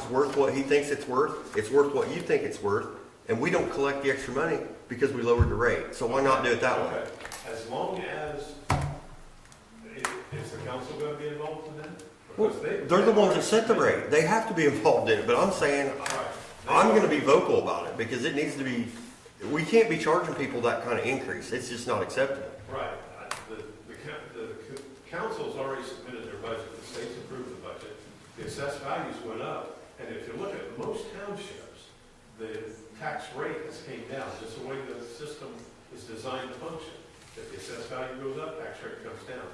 worth what he thinks it's worth. It's worth what you think it's worth, and we don't collect the extra money because we lowered the rate. So why not do it that way? Okay. As long as is the council going to be involved in that? Well, they're the ones that set the rate. They have to be involved in it. But I'm saying I'm going to be vocal about it because it needs to be. We can't be charging people that kind of increase. It's just not acceptable. Right. The council's already submitted their budget. The state's approved the budget. The assessed values went up. And if you look at most townships, the tax rate has came down. Just the way the system is designed to function. If the assessed value goes up, tax rate comes down.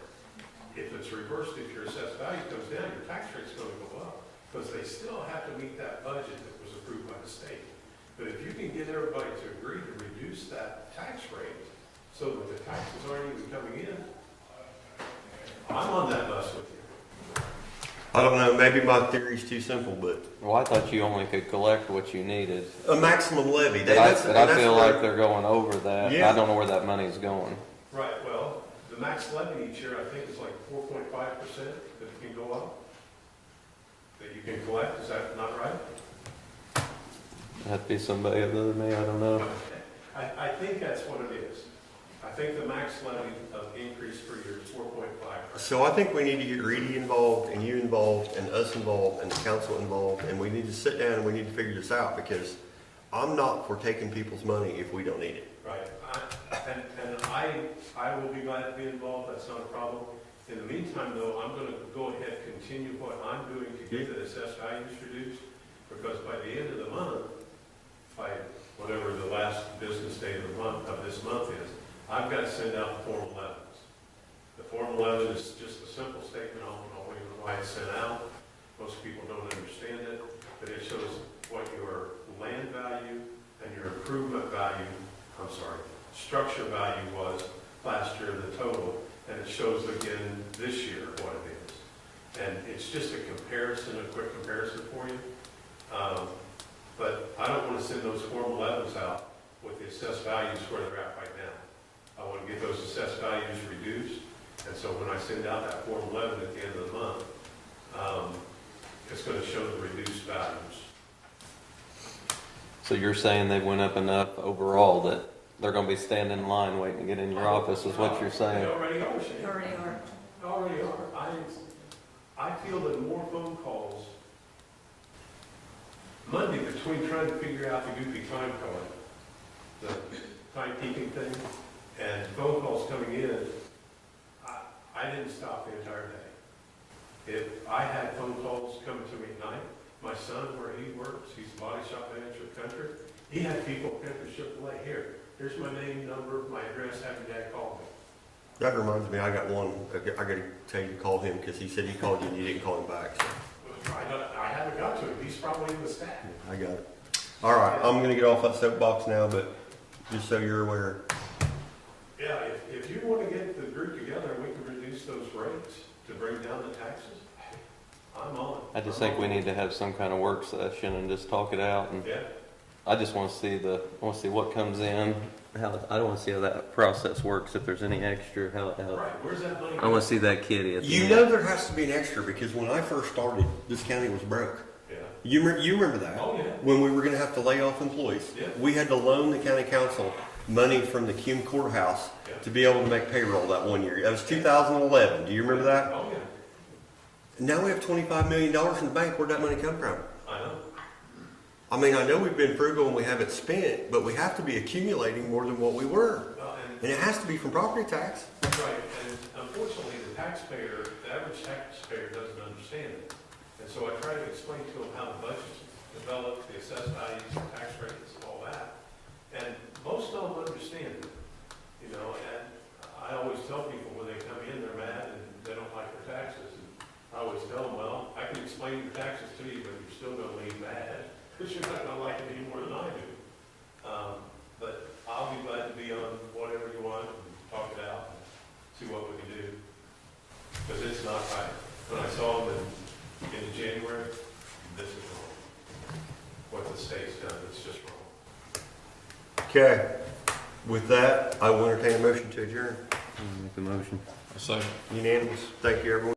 If it's reversed, if your assessed value comes down, your tax rate's going to go up. Because they still have to meet that budget that was approved by the state. But if you can get everybody to agree to reduce that tax rate so that the taxes aren't even coming in, I'm on that bus with you. I don't know. Maybe my theory's too simple, but Well, I thought you only could collect what you needed. a maximum levy. But I feel like they're going over that. Yeah. I don't know where that money's going. Right, well, the max levy each year, I think, is like 4.5% that it can go up, that you can collect. Is that not right? That'd be somebody other than me. I don't know. I think that's what it is. I think the max levy of increase per year is 4.5%. So I think we need to get Reedy involved, and you involved, and us involved, and the council involved, and we need to sit down and we need to figure this out because I'm not for taking people's money if we don't need it. Right, I will be glad to be involved. That's not a problem. In the meantime, though, I'm going to go ahead and continue what I'm doing to get the assessed values reduced because by the end of the month, by whatever the last business day of the month of this month is, I've got to send out the Form 11s. The Form 11 is just a simple statement. I don't know even why it's sent out. Most people don't understand it, but it shows what your land value and your improvement value, structure value was last year, the total, and it shows again this year what it is. And it's just a comparison, a quick comparison for you. But I don't want to send those Form 11s out with the assessed values where they're at right now. I want to get those assessed values reduced. And so when I send out that Form 11 at the end of the month, it's going to show the reduced values. So you're saying they went up enough overall that they're going to be standing in line waiting to get in your office is what you're saying? They already are. They already are. Already are. I feel that more phone calls Monday between trying to figure out the goofy time card, the timekeeping thing, and phone calls coming in, I didn't stop the entire day. If I had phone calls coming to me at night, my son, where he works, he's the body shop manager of Country, he had people come to Chevrolet, here's my name, number, my address, have your dad call me. That reminds me, I got one. I got to tell you to call him because he said he called you and you didn't call him back. So. I haven't got to him. He's probably in the staff. I got it. All right, I'm going to get off that soapbox now, but just so you're aware. Yeah, if you want to get the group together and we can reduce those rates to bring down the taxes, I'm on. I just think we need to have some kind of work session and just talk it out. And yeah. I just want to see what comes in. I don't want to see how that process works. If there's any extra, how right. Where's that money? I want to see that kitty. At the You end. know there has to be an extra because when I first started, this county was broke. Yeah. You remember that? Oh yeah. When we were going to have to lay off employees, yeah. We had to loan the county council money from the Cume Courthouse to be able to make payroll that one year. That was 2011. Do you remember that? Oh, yeah, Now we have $25 million in the bank. Where'd that money come from? I know. I mean, I know we've been frugal and we haven't spent, but we have to be accumulating more than what we were. Well, And it has to be from property tax. right, and unfortunately, the taxpayer, the average taxpayer doesn't understand it. And so I try to explain to them how the budget's developed, the assessed values, the tax rates, all that. And most don't understand it, you know, and I always tell people when they come in, they're mad and they don't like their taxes. And I always tell them, well, I can explain your taxes to you, but you're still gonna leave mad, because you're not gonna like it any more than I do. But I'll be glad to be on whatever you want and talk it out and see what we can do. Because it's not right. When I saw them in January, this is wrong. What the state's done, it's just wrong. Okay. With that, I will entertain a motion to adjourn. Make a motion. A second. Unanimous. Thank you, everyone.